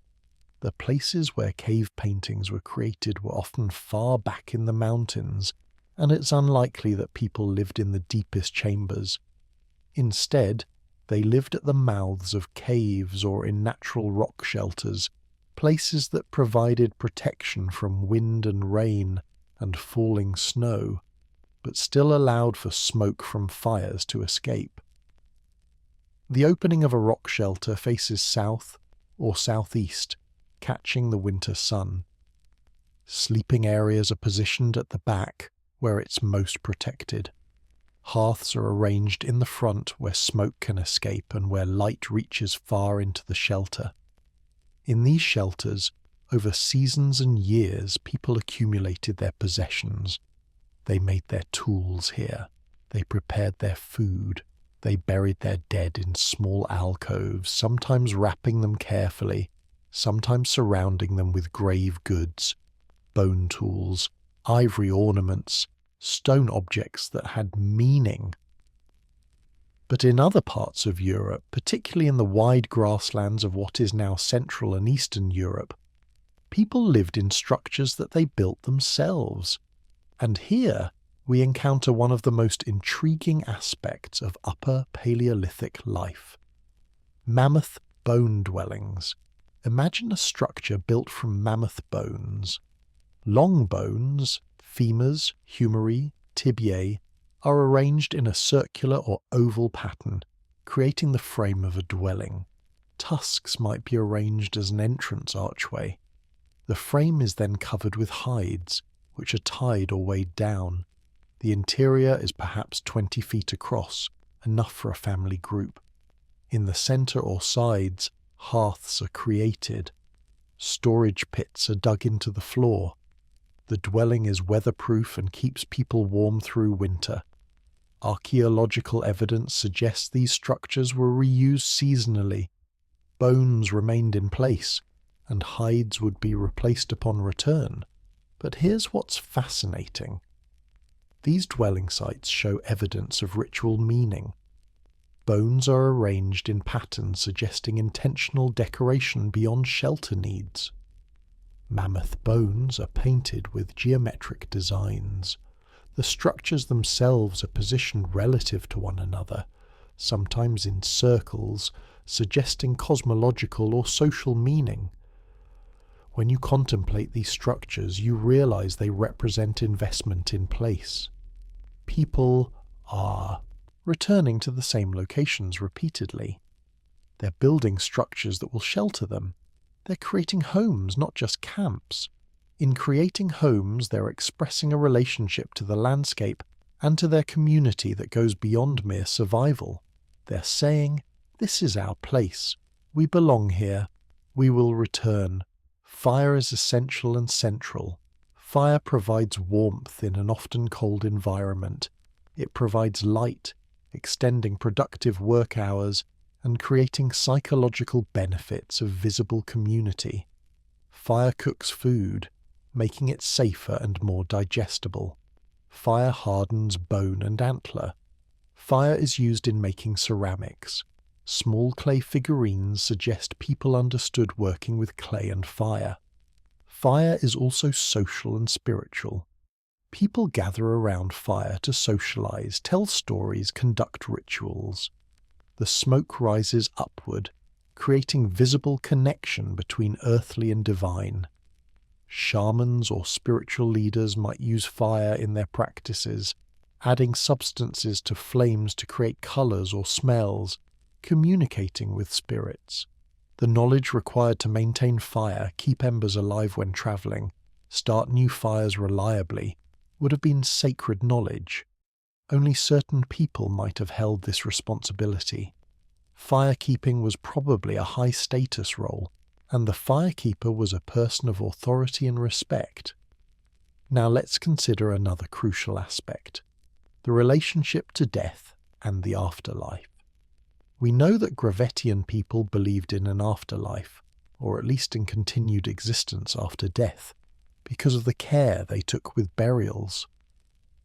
The places where cave paintings were created were often far back in the mountains, and it's unlikely that people lived in the deepest chambers. Instead, they lived at the mouths of caves or in natural rock shelters, places that provided protection from wind and rain and falling snow, but still allowed for smoke from fires to escape. The opening of a rock shelter faces south or southeast, catching the winter sun. Sleeping areas are positioned at the back, where it's most protected. Hearths are arranged in the front where smoke can escape and where light reaches far into the shelter. In these shelters, over seasons and years, people accumulated their possessions. They made their tools here. They prepared their food. They buried their dead in small alcoves, sometimes wrapping them carefully, sometimes surrounding them with grave goods, bone tools, ivory ornaments, stone objects that had meaning. But in other parts of Europe, particularly in the wide grasslands of what is now Central and Eastern Europe, people lived in structures that they built themselves. And here we encounter one of the most intriguing aspects of Upper Paleolithic life. Mammoth bone dwellings. Imagine a structure built from mammoth bones. Long bones, femurs, humeri, tibiae, are arranged in a circular or oval pattern, creating the frame of a dwelling. Tusks might be arranged as an entrance archway. The frame is then covered with hides, which are tied or weighed down. The interior is perhaps 20 feet across, enough for a family group. In the centre or sides, hearths are created. Storage pits are dug into the floor. The dwelling is weatherproof and keeps people warm through winter. Archaeological evidence suggests these structures were reused seasonally. Bones remained in place, and hides would be replaced upon return. But here's what's fascinating. These dwelling sites show evidence of ritual meaning. Bones are arranged in patterns suggesting intentional decoration beyond shelter needs. Mammoth bones are painted with geometric designs. The structures themselves are positioned relative to one another, sometimes in circles, suggesting cosmological or social meaning. When you contemplate these structures, you realize they represent investment in place. People are returning to the same locations repeatedly. They're building structures that will shelter them. They're creating homes, not just camps. In creating homes, they're expressing a relationship to the landscape and to their community that goes beyond mere survival. They're saying, "This is our place. We belong here. We will return." Fire is essential and central. Fire provides warmth in an often cold environment. It provides light, extending productive work hours and creating psychological benefits of visible community. Fire cooks food, making it safer and more digestible. Fire hardens bone and antler. Fire is used in making ceramics. Small clay figurines suggest people understood working with clay and fire. Fire is also social and spiritual. People gather around fire to socialize, tell stories, conduct rituals. The smoke rises upward, creating visible connection between earthly and divine. Shamans or spiritual leaders might use fire in their practices, adding substances to flames to create colors or smells, communicating with spirits. The knowledge required to maintain fire, keep embers alive when traveling, start new fires reliably, would have been sacred knowledge. Only certain people might have held this responsibility. Firekeeping was probably a high-status role, and the firekeeper was a person of authority and respect. Now let's consider another crucial aspect: the relationship to death and the afterlife. We know that Gravettian people believed in an afterlife, or at least in continued existence after death, because of the care they took with burials.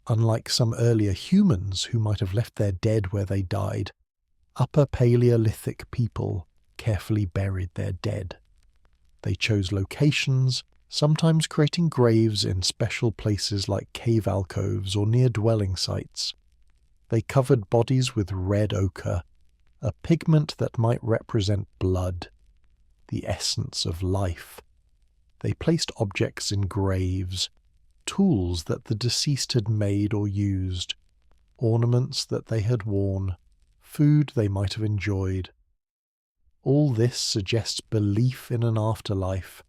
Unlike some earlier humans who might have left their dead where they died, Upper Paleolithic people carefully buried their dead. They chose locations, sometimes creating graves in special places like cave alcoves or near dwelling sites. They covered bodies with red ochre, a pigment that might represent blood, the essence of life. They placed objects in graves, tools that the deceased had made or used, ornaments that they had worn, food they might have enjoyed. All this suggests belief in an afterlife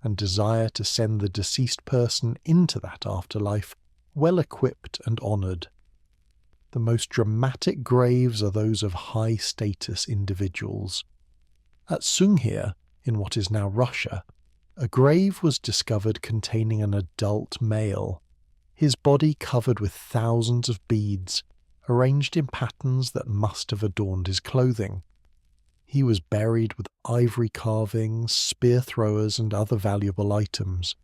and desire to send the deceased person into that afterlife well-equipped and honoured. The most dramatic graves are those of high-status individuals. At Sunghir, in what is now Russia, a grave was discovered containing an adult male, his body covered with thousands of beads, arranged in patterns that must have adorned his clothing. He was buried with ivory carvings, spear throwers, and other valuable items.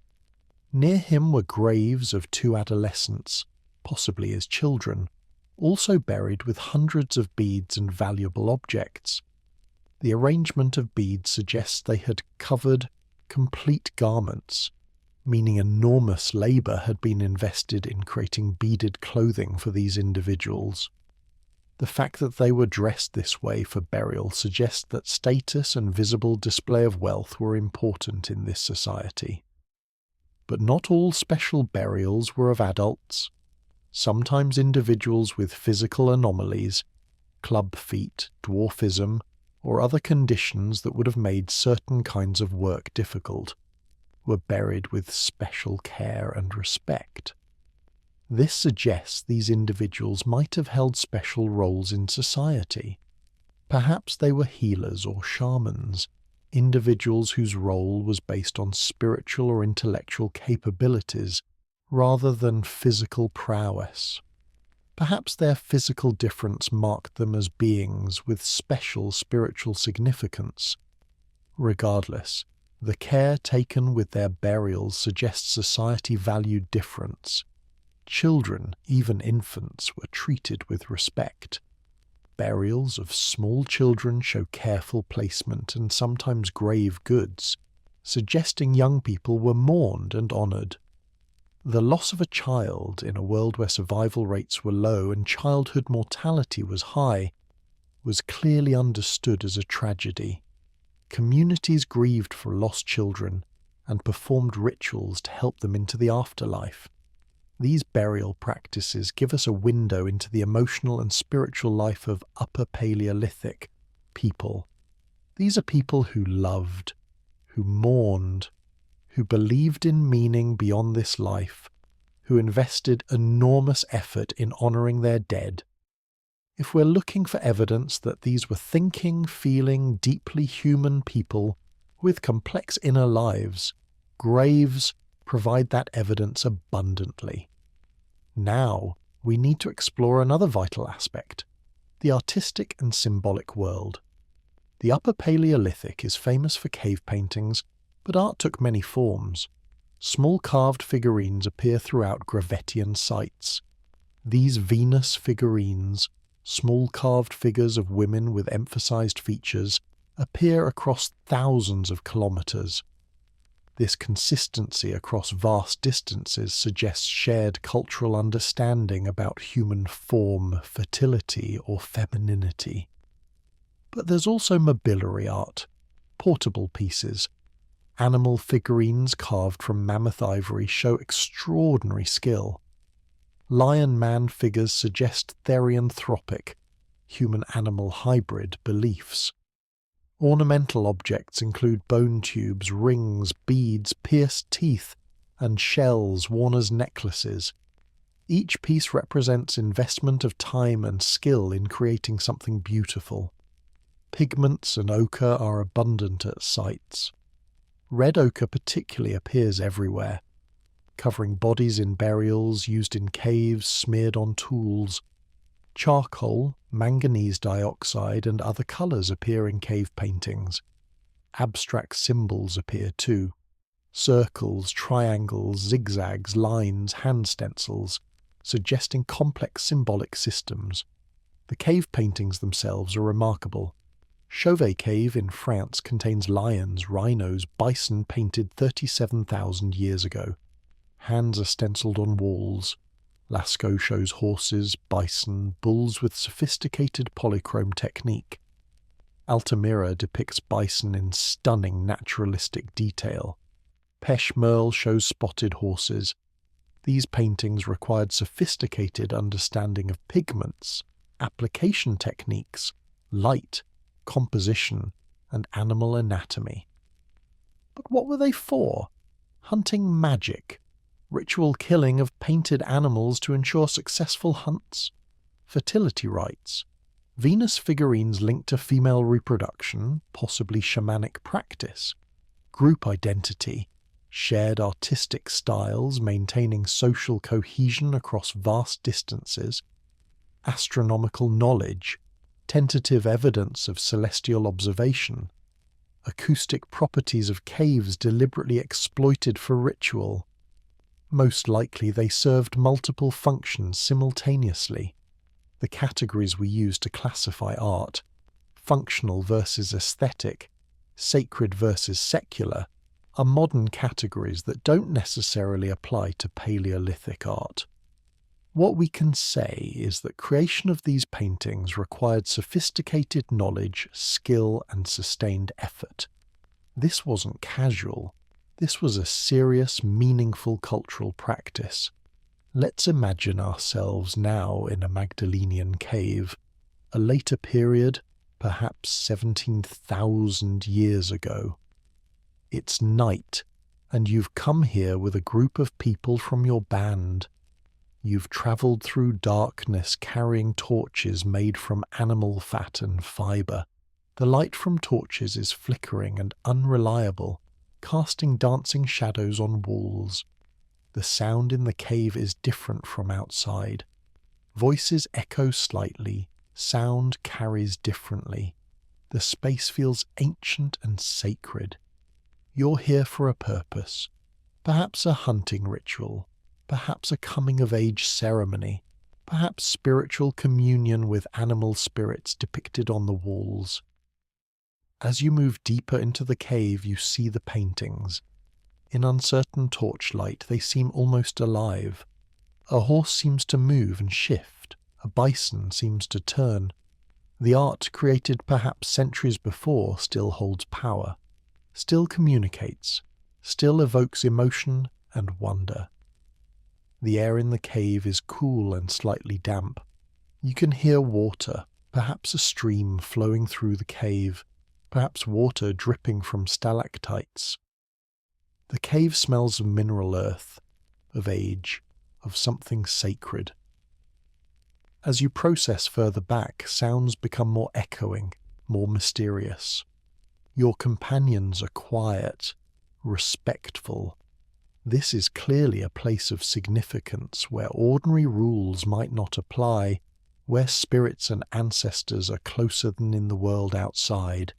Near him were graves of two adolescents, possibly his children, also buried with hundreds of beads and valuable objects. The arrangement of beads suggests they had covered complete garments, meaning enormous labour had been invested in creating beaded clothing for these individuals. The fact that they were dressed this way for burial suggests that status and visible display of wealth were important in this society. But not all special burials were of adults. Sometimes individuals with physical anomalies, club feet, dwarfism, or other conditions that would have made certain kinds of work difficult, were buried with special care and respect. This suggests these individuals might have held special roles in society. Perhaps they were healers or shamans, individuals whose role was based on spiritual or intellectual capabilities rather than physical prowess. Perhaps their physical difference marked them as beings with special spiritual significance. Regardless, the care taken with their burials suggests society valued difference. Children, even infants, were treated with respect. Burials of small children show careful placement and sometimes grave goods, suggesting young people were mourned and honoured. The loss of a child in a world where survival rates were low and childhood mortality was high was clearly understood as a tragedy. Communities grieved for lost children and performed rituals to help them into the afterlife. These burial practices give us a window into the emotional and spiritual life of Upper Paleolithic people. These are people who loved, who mourned, who believed in meaning beyond this life, who invested enormous effort in honouring their dead. If we're looking for evidence that these were thinking, feeling, deeply human people with complex inner lives, graves provide that evidence abundantly. Now, we need to explore another vital aspect: the artistic and symbolic world. The Upper Paleolithic is famous for cave paintings, but art took many forms. Small carved figurines appear throughout Gravettian sites. These Venus figurines, small carved figures of women with emphasized features, appear across thousands of kilometers. This consistency across vast distances suggests shared cultural understanding about human form, fertility, or femininity. But there's also mobiliary art, portable pieces. Animal figurines carved from mammoth ivory show extraordinary skill. Lion-man figures suggest therianthropic, human-animal hybrid beliefs. Ornamental objects include bone tubes, rings, beads, pierced teeth, and shells worn as necklaces. Each piece represents investment of time and skill in creating something beautiful. Pigments and ochre are abundant at sites. Red ochre particularly appears everywhere, covering bodies in burials, used in caves, smeared on tools. Charcoal, manganese dioxide, and other colours appear in cave paintings. Abstract symbols appear too. Circles, triangles, zigzags, lines, hand stencils, suggesting complex symbolic systems. The cave paintings themselves are remarkable. Chauvet Cave in France contains lions, rhinos, bison painted 37,000 years ago. Hands are stenciled on walls. Lascaux shows horses, bison, bulls with sophisticated polychrome technique. Altamira depicts bison in stunning naturalistic detail. Pêche Merle shows spotted horses. These paintings required sophisticated understanding of pigments, application techniques, light, composition, and animal anatomy. But what were they for? Hunting magic? Ritual killing of painted animals to ensure successful hunts? Fertility rites? Venus figurines linked to female reproduction, possibly shamanic practice? Group identity? Shared artistic styles maintaining social cohesion across vast distances? Astronomical knowledge? Tentative evidence of celestial observation? Acoustic properties of caves deliberately exploited for ritual? Most likely they served multiple functions simultaneously. The categories we use to classify art, functional versus aesthetic, sacred versus secular, are modern categories that don't necessarily apply to Paleolithic art. What we can say is that creation of these paintings required sophisticated knowledge, skill, and sustained effort. This wasn't casual. This was a serious, meaningful cultural practice. Let's imagine ourselves now in a Magdalenian cave, a later period, perhaps 17,000 years ago. It's night, and you've come here with a group of people from your band. You've travelled through darkness carrying torches made from animal fat and fibre. The light from torches is flickering and unreliable, casting dancing shadows on walls. The sound in the cave is different from outside. Voices echo slightly, sound carries differently. The space feels ancient and sacred. You're here for a purpose, perhaps a hunting ritual, perhaps a coming-of-age ceremony, perhaps spiritual communion with animal spirits depicted on the walls. As you move deeper into the cave, you see the paintings. In uncertain torchlight, they seem almost alive. A horse seems to move and shift. A bison seems to turn. The art created perhaps centuries before still holds power, still communicates, still evokes emotion and wonder. The air in the cave is cool and slightly damp. You can hear water, perhaps a stream flowing through the cave, perhaps water dripping from stalactites. The cave smells of mineral earth, of age, of something sacred. As you process further back, sounds become more echoing, more mysterious. Your companions are quiet, respectful. This is clearly a place of significance where ordinary rules might not apply, where spirits and ancestors are closer than in the world outside.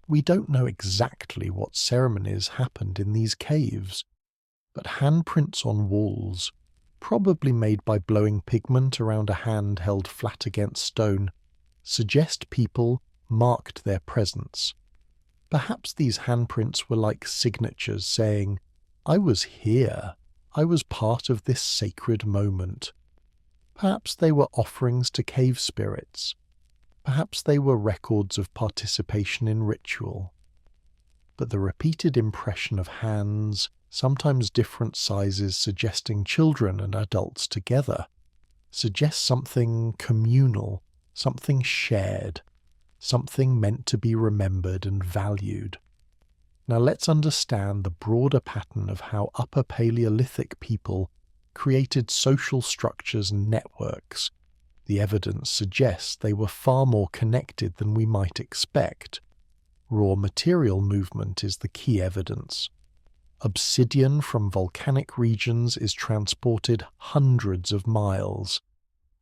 We don't know exactly what ceremonies happened in these caves, but handprints on walls, probably made by blowing pigment around a hand held flat against stone, suggest people marked their presence. Perhaps these handprints were like signatures saying, "I was here, I was part of this sacred moment." Perhaps they were offerings to cave spirits. Perhaps they were records of participation in ritual. But the repeated impression of hands, sometimes different sizes suggesting children and adults together, suggests something communal, something shared, something meant to be remembered and valued. Now let's understand the broader pattern of how Upper Paleolithic people created social structures and networks, The evidence suggests they were far more connected than we might expect. Raw material movement is the key evidence. Obsidian from volcanic regions is transported hundreds of miles.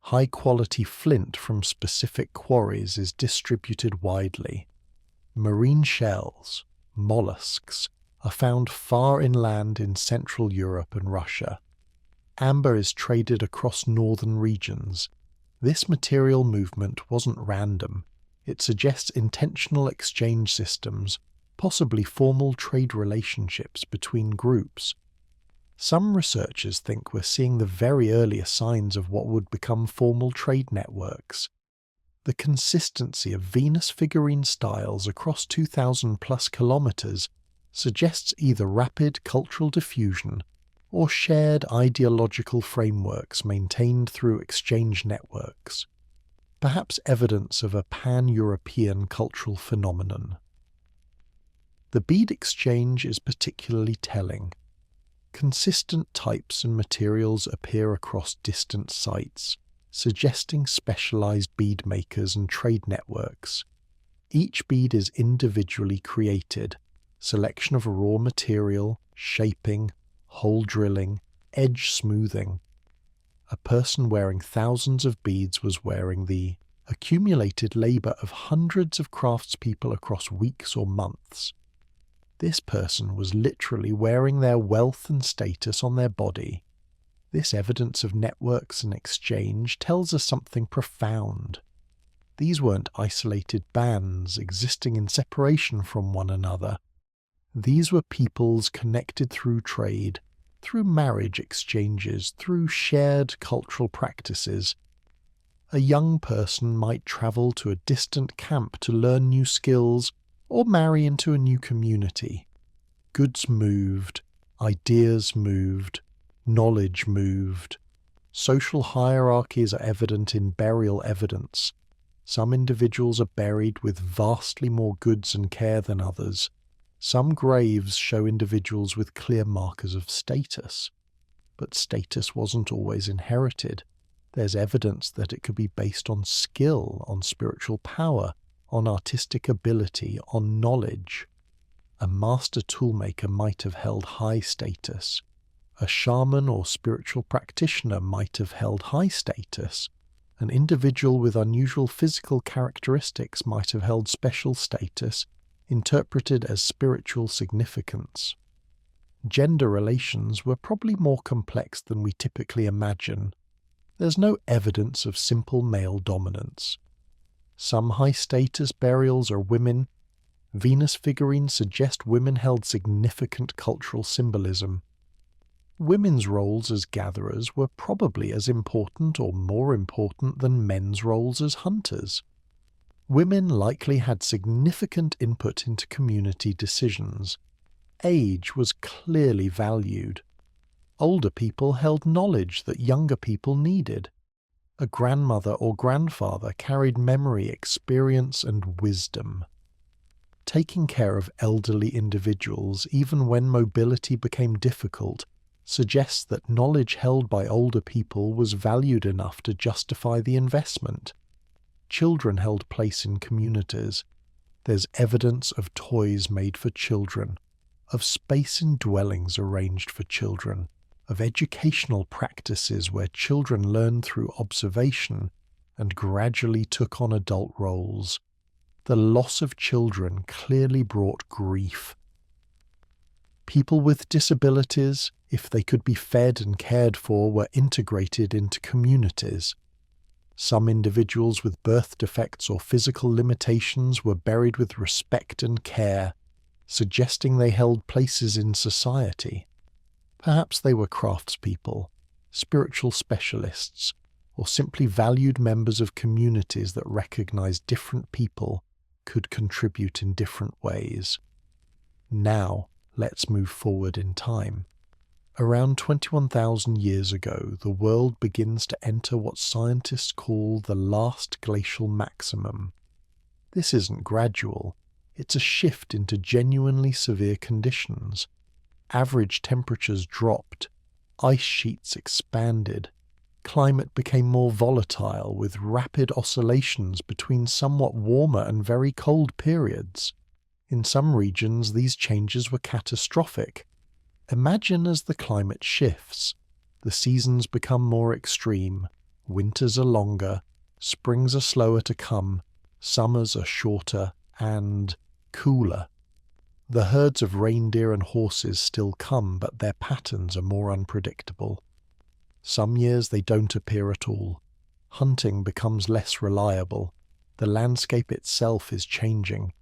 High-quality flint from specific quarries is distributed widely. Marine shells, mollusks, are found far inland in Central Europe and Russia. Amber is traded across northern regions. This material movement wasn't random. It suggests intentional exchange systems, possibly formal trade relationships between groups. Some researchers think we're seeing the very earliest signs of what would become formal trade networks. The consistency of Venus figurine styles across 2,000 plus kilometers suggests either rapid cultural diffusion or shared ideological frameworks maintained through exchange networks, perhaps evidence of a pan-European cultural phenomenon. The bead exchange is particularly telling. Consistent types and materials appear across distant sites, suggesting specialized bead makers and trade networks. Each bead is individually created. Selection of raw material, shaping, hole drilling, edge smoothing. A person wearing thousands of beads was wearing the accumulated labor of hundreds of craftspeople across weeks or months. This person was literally wearing their wealth and status on their body. This evidence of networks and exchange tells us something profound. These weren't isolated bands existing in separation from one another. These were peoples connected through trade, through marriage exchanges, through shared cultural practices. A young person might travel to a distant camp to learn new skills or marry into a new community. Goods moved, ideas moved, knowledge moved. Social hierarchies are evident in burial evidence. Some individuals are buried with vastly more goods and care than others. Some graves show individuals with clear markers of status. But status wasn't always inherited. There's evidence that it could be based on skill, on spiritual power, on artistic ability, on knowledge. A master toolmaker might have held high status. A shaman or spiritual practitioner might have held high status. An individual with unusual physical characteristics might have held special status, interpreted as spiritual significance. Gender relations were probably more complex than we typically imagine. There's no evidence of simple male dominance. Some high-status burials are women. Venus figurines suggest women held significant cultural symbolism. Women's roles as gatherers were probably as important or more important than men's roles as hunters. Women likely had significant input into community decisions. Age was clearly valued. Older people held knowledge that younger people needed. A grandmother or grandfather carried memory, experience, and wisdom. Taking care of elderly individuals, even when mobility became difficult, suggests that knowledge held by older people was valued enough to justify the investment. Children held place in communities. There's evidence of toys made for children, of space in dwellings arranged for children, of educational practices where children learned through observation and gradually took on adult roles. The loss of children clearly brought grief. People with disabilities, if they could be fed and cared for, were integrated into communities. Some individuals with birth defects or physical limitations were buried with respect and care, suggesting they held places in society. Perhaps they were craftspeople, spiritual specialists, or simply valued members of communities that recognized different people could contribute in different ways. Now, let's move forward in time. Around 21,000 years ago, the world begins to enter what scientists call the last glacial maximum. This isn't gradual, it's a shift into genuinely severe conditions. Average temperatures dropped, ice sheets expanded, Climate became more volatile, with rapid oscillations between somewhat warmer and very cold periods. In some regions, these changes were catastrophic. Imagine as the climate shifts, the seasons become more extreme, winters are longer, springs are slower to come, summers are shorter and cooler. The herds of reindeer and horses still come, but their patterns are more unpredictable. Some years they don't appear at all. Hunting becomes less reliable. The landscape itself is changing.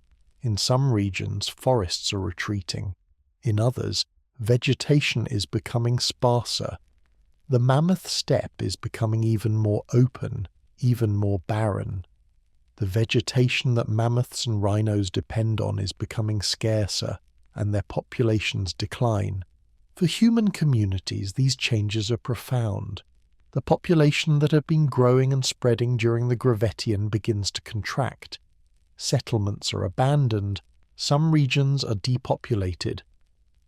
In some regions, forests are retreating. In others, vegetation is becoming sparser. The mammoth steppe is becoming even more open, even more barren. The vegetation that mammoths and rhinos depend on is becoming scarcer, and their populations decline. For human communities, these changes are profound. The population that had been growing and spreading during the Gravettian begins to contract. Settlements are abandoned. Some regions are depopulated.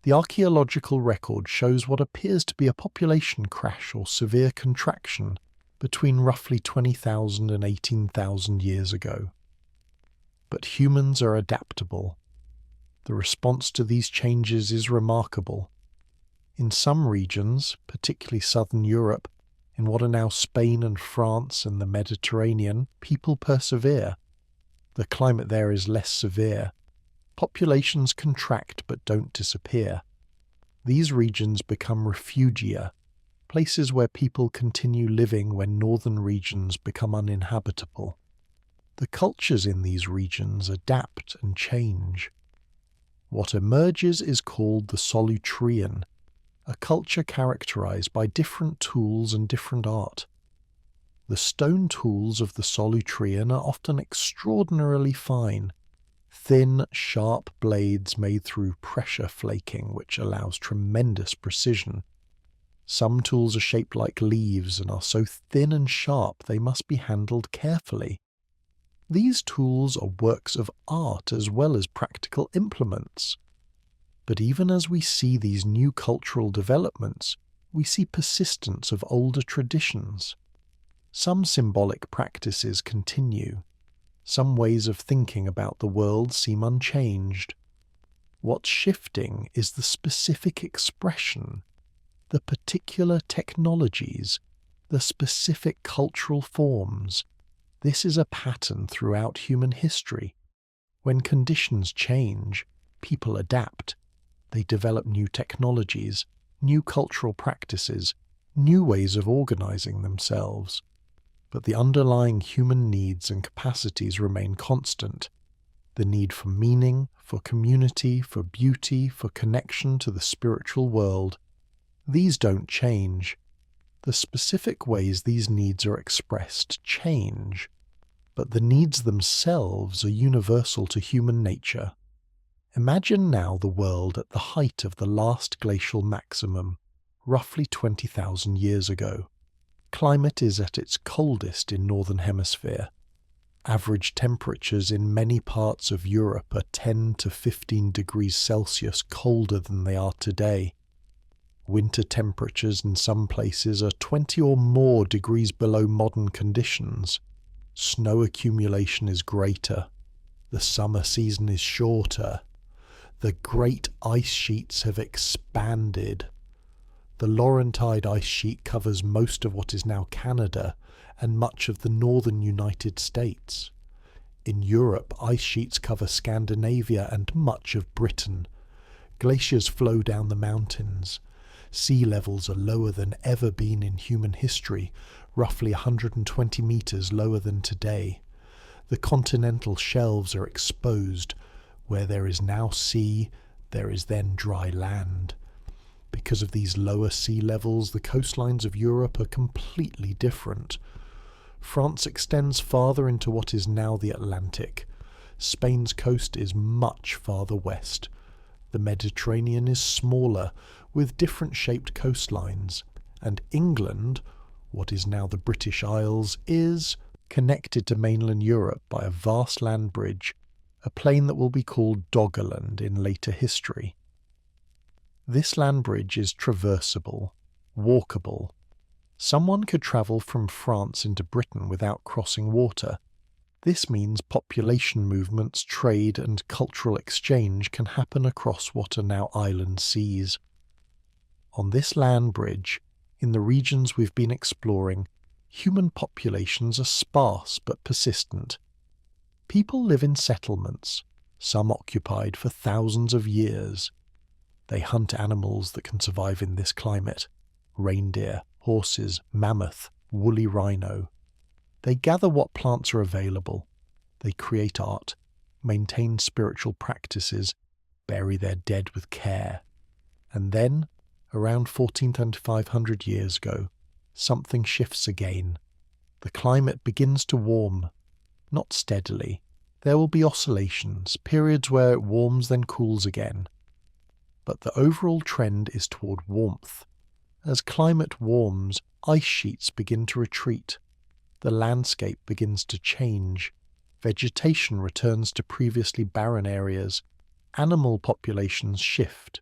The archaeological record shows what appears to be a population crash or severe contraction between roughly 20,000 and 18,000 years ago. But humans are adaptable. The response to these changes is remarkable. In some regions, particularly southern Europe, in what are now Spain and France and the Mediterranean, people persevere. The climate there is less severe. Populations contract but don't disappear. These regions become refugia, places where people continue living when northern regions become uninhabitable. The cultures in these regions adapt and change. What emerges is called the Solutrean, a culture characterized by different tools and different art. The stone tools of the Solutrean are often extraordinarily fine, thin, sharp blades made through pressure flaking, which allows tremendous precision. Some tools are shaped like leaves and are so thin and sharp they must be handled carefully. These tools are works of art as well as practical implements. But even as we see these new cultural developments, we see persistence of older traditions. Some symbolic practices continue. Some ways of thinking about the world seem unchanged. What's shifting is the specific expression, the particular technologies, the specific cultural forms. This is a pattern throughout human history. When conditions change, people adapt. They develop new technologies, new cultural practices, new ways of organizing themselves. But the underlying human needs and capacities remain constant. The need for meaning, for community, for beauty, for connection to the spiritual world. These don't change. The specific ways these needs are expressed change, but the needs themselves are universal to human nature. Imagine now the world at the height of the last glacial maximum, roughly 20,000 years ago. Climate is at its coldest in Northern Hemisphere. Average temperatures in many parts of Europe are 10 to 15 degrees Celsius colder than they are today. Winter temperatures in some places are 20 or more degrees below modern conditions. Snow accumulation is greater. The summer season is shorter. The great ice sheets have expanded. The Laurentide ice sheet covers most of what is now Canada and much of the northern United States. In Europe, ice sheets cover Scandinavia and much of Britain. Glaciers flow down the mountains. Sea levels are lower than ever been in human history, roughly 120 meters lower than today. The continental shelves are exposed. Where there is now sea, there is then dry land. Because of these lower sea levels, the coastlines of Europe are completely different. France extends farther into what is now the Atlantic. Spain's coast is much farther west. The Mediterranean is smaller, with different shaped coastlines. And England, what is now the British Isles, is connected to mainland Europe by a vast land bridge, a plain that will be called Doggerland in later history. This land bridge is traversable, walkable. Someone could travel from France into Britain without crossing water. This means population movements, trade, and cultural exchange can happen across what are now island seas. On this land bridge, in the regions we've been exploring, human populations are sparse but persistent. People live in settlements, some occupied for thousands of years. They hunt animals that can survive in this climate: reindeer, horses, mammoth, woolly rhino. They gather what plants are available. They create art, maintain spiritual practices, bury their dead with care. And then, around 14,500 years ago, something shifts again. The climate begins to warm. Not steadily. There will be oscillations, periods where it warms then cools again. But the overall trend is toward warmth. As climate warms, ice sheets begin to retreat. The landscape begins to change. Vegetation returns to previously barren areas. Animal populations shift.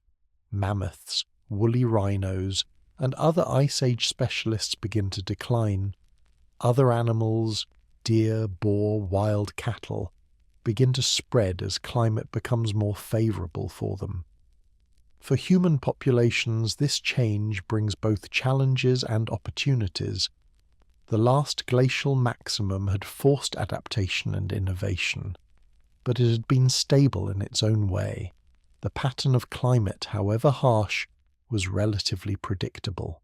Mammoths, woolly rhinos, and other Ice Age specialists begin to decline. Other animals, deer, boar, wild cattle, begin to spread as climate becomes more favourable for them. For human populations, this change brings both challenges and opportunities. The last glacial maximum had forced adaptation and innovation, but it had been stable in its own way. The pattern of climate, however harsh, was relatively predictable.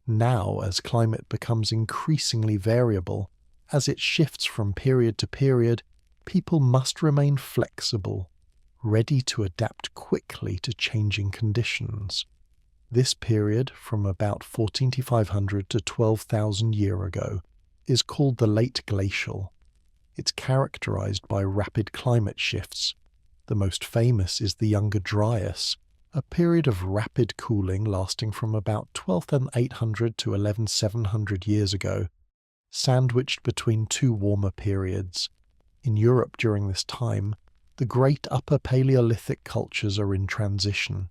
Now, as climate becomes increasingly variable, as it shifts from period to period, people must remain flexible, ready to adapt quickly to changing conditions. This period, from about 14,500 to 12,000 years ago, is called the Late Glacial. It's characterized by rapid climate shifts. The most famous is the Younger Dryas, a period of rapid cooling lasting from about 12,800 to 11,700 years ago, sandwiched between two warmer periods. In Europe during this time, the great Upper Paleolithic cultures are in transition.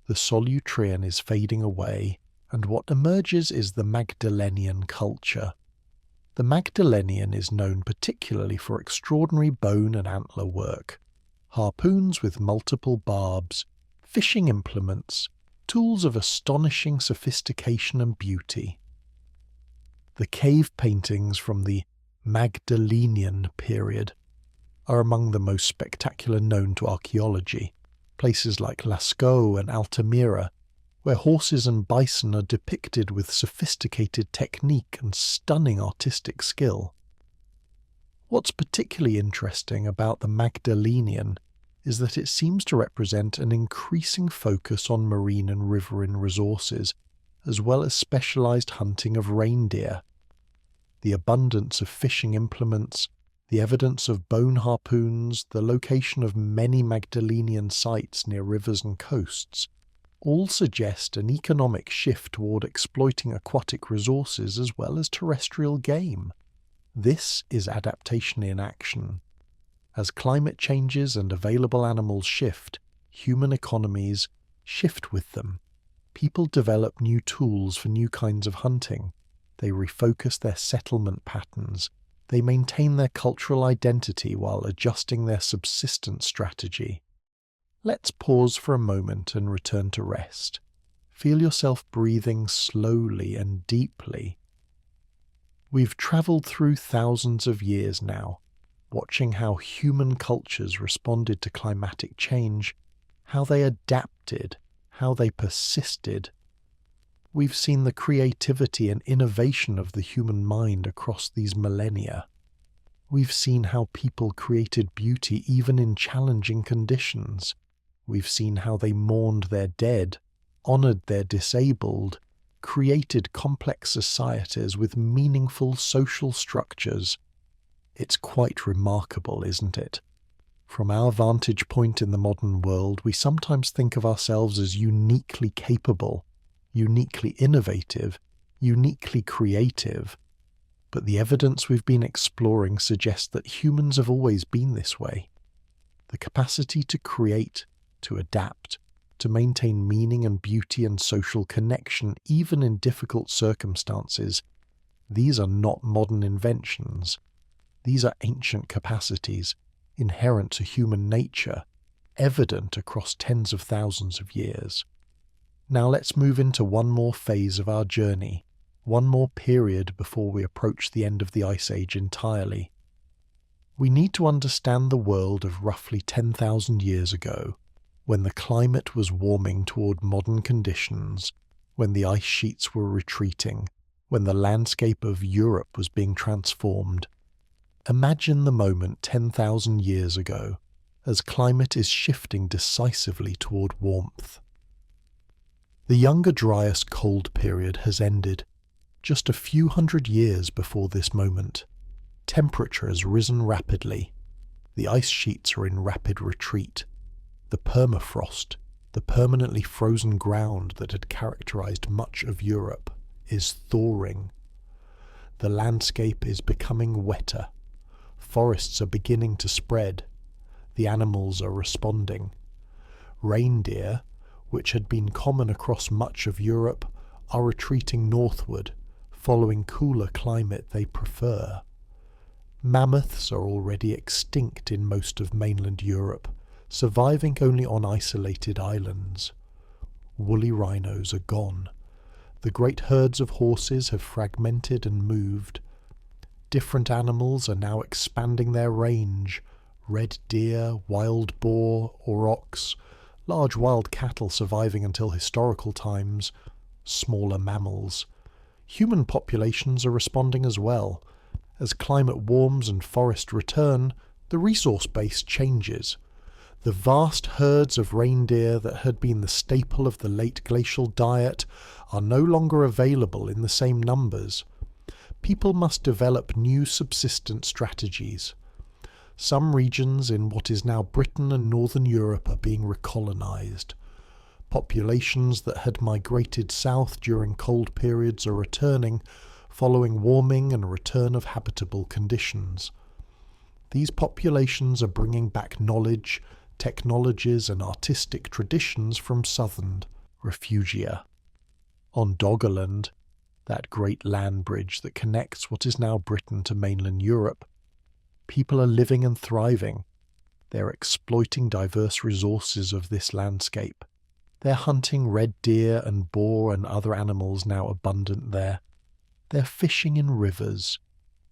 The Solutrean is fading away, and what emerges is the Magdalenian culture. The Magdalenian is known particularly for extraordinary bone and antler work, harpoons with multiple barbs, fishing implements, tools of astonishing sophistication and beauty. The cave paintings from the Magdalenian period are among the most spectacular known to archaeology. Places like Lascaux and Altamira, where horses and bison are depicted with sophisticated technique and stunning artistic skill. What's particularly interesting about the Magdalenian is that it seems to represent an increasing focus on marine and riverine resources, as well as specialized hunting of reindeer. The abundance of fishing implements, the evidence of bone harpoons, the location of many Magdalenian sites near rivers and coasts, all suggest an economic shift toward exploiting aquatic resources as well as terrestrial game. This is adaptation in action. As climate changes and available animals shift, human economies shift with them. People develop new tools for new kinds of hunting. They refocus their settlement patterns. They maintain their cultural identity while adjusting their subsistence strategy. Let's pause for a moment and return to rest. Feel yourself breathing slowly and deeply. We've travelled through thousands of years now, watching how human cultures responded to climatic change, how they adapted, how they persisted. We've seen the creativity and innovation of the human mind across these millennia. We've seen how people created beauty even in challenging conditions. We've seen how they mourned their dead, honoured their disabled, created complex societies with meaningful social structures. It's quite remarkable, isn't it? From our vantage point in the modern world, we sometimes think of ourselves as uniquely capable, uniquely innovative, uniquely creative. But the evidence we've been exploring suggests that humans have always been this way. The capacity to create, to adapt, to maintain meaning and beauty and social connection even in difficult circumstances. These are not modern inventions. These are ancient capacities, inherent to human nature, evident across tens of thousands of years. Now let's move into one more phase of our journey, one more period before we approach the end of the Ice Age entirely. We need to understand the world of roughly 10,000 years ago, when the climate was warming toward modern conditions, when the ice sheets were retreating, when the landscape of Europe was being transformed. Imagine the moment 10,000 years ago, as climate is shifting decisively toward warmth. The Younger Dryas cold period has ended, just a few hundred years before this moment. Temperature has risen rapidly. The ice sheets are in rapid retreat. The permafrost, the permanently frozen ground that had characterized much of Europe, is thawing. The landscape is becoming wetter. Forests are beginning to spread. The animals are responding. Reindeer, which had been common across much of Europe, are retreating northward, following cooler climate they prefer. Mammoths are already extinct in most of mainland Europe, surviving only on isolated islands. Woolly rhinos are gone. The great herds of horses have fragmented and moved. Different animals are now expanding their range: red deer, wild boar, aurochs, large wild cattle surviving until historical times, smaller mammals. Human populations are responding as well. As climate warms and forests return, the resource base changes. The vast herds of reindeer that had been the staple of the late glacial diet are no longer available in the same numbers. People must develop new subsistence strategies. Some regions in what is now Britain and Northern Europe are being recolonized. Populations that had migrated south during cold periods are returning, following warming and return of habitable conditions. These populations are bringing back knowledge, technologies and artistic traditions from southern refugia. On Doggerland, that great land bridge that connects what is now Britain to mainland Europe, people are living and thriving. They're exploiting diverse resources of this landscape. They're hunting red deer and boar and other animals now abundant there. They're fishing in rivers.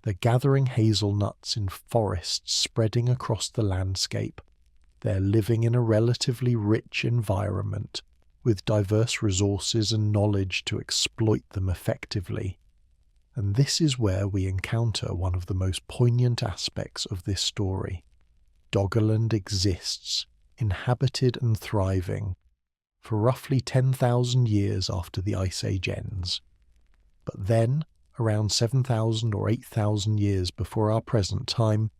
They're gathering hazelnuts in forests spreading across the landscape. They're living in a relatively rich environment, with diverse resources and knowledge to exploit them effectively. And this is where we encounter one of the most poignant aspects of this story. Doggerland exists, inhabited and thriving, for roughly 10,000 years after the Ice Age ends. But then, around 7,000 or 8,000 years before our present time,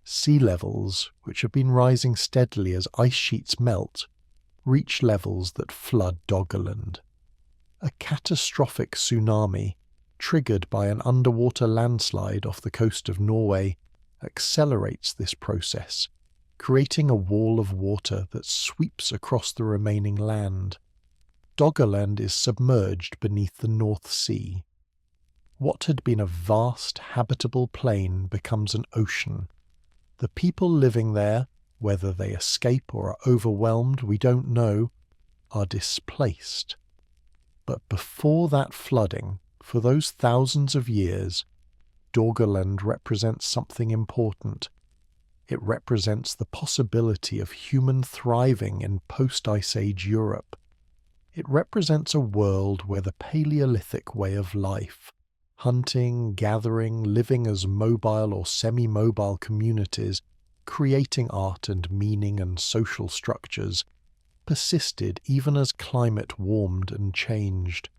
sea levels, which have been rising steadily as ice sheets melt, reach levels that flood Doggerland. A catastrophic tsunami, triggered by an underwater landslide off the coast of Norway, accelerates this process, creating a wall of water that sweeps across the remaining land. Doggerland is submerged beneath the North Sea. What had been a vast, habitable plain becomes an ocean. The people living there, whether they escape or are overwhelmed, we don't know, are displaced. But before that flooding, for those thousands of years, Doggerland represents something important. It represents the possibility of human thriving in post-Ice Age Europe. It represents a world where the Paleolithic way of life, hunting, gathering, living as mobile or semi-mobile communities, creating art and meaning and social structures, persisted even as climate warmed and changed.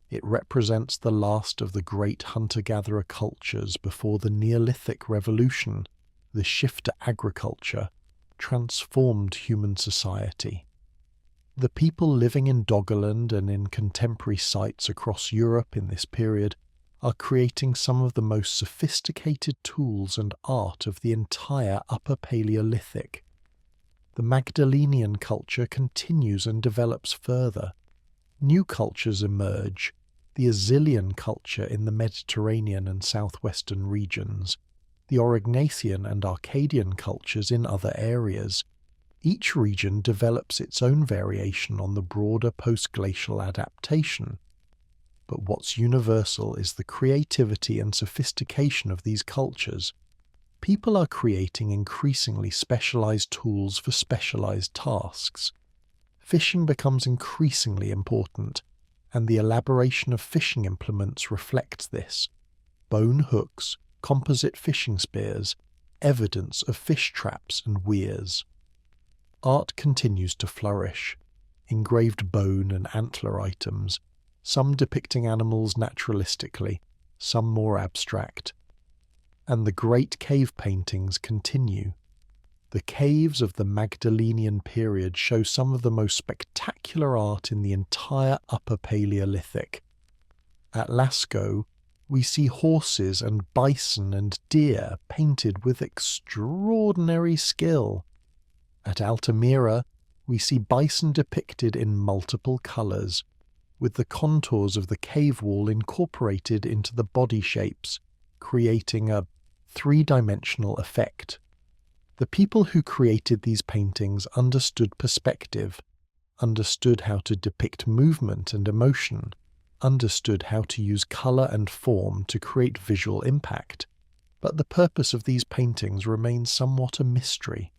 It represents the last of the great hunter-gatherer cultures before the Neolithic Revolution, the shift to agriculture, transformed human society. The people living in Doggerland and in contemporary sites across Europe in this period are creating some of the most sophisticated tools and art of the entire Upper Paleolithic. the Magdalenian culture continues and develops further. New cultures emerge, the Azilian culture in the Mediterranean and southwestern regions, the Aurignacian and Arcadian cultures in other areas. Each region develops its own variation on the broader post-glacial adaptation. But what's universal is the creativity and sophistication of these cultures. People are creating increasingly specialized tools for specialized tasks. Fishing becomes increasingly important, and the elaboration of fishing implements reflects this. Bone hooks, composite fishing spears, evidence of fish traps and weirs. Art continues to flourish. Engraved bone and antler items, some depicting animals naturalistically, some more abstract. And the great cave paintings continue. The caves of the Magdalenian period show some of the most spectacular art in the entire Upper Paleolithic. At Lascaux, we see horses and bison and deer painted with extraordinary skill. At Altamira, we see bison depicted in multiple colours, with the contours of the cave wall incorporated into the body shapes, creating a three-dimensional effect. The people who created these paintings understood perspective, understood how to depict movement and emotion, understood how to use colour and form to create visual impact. But the purpose of these paintings remains somewhat a mystery.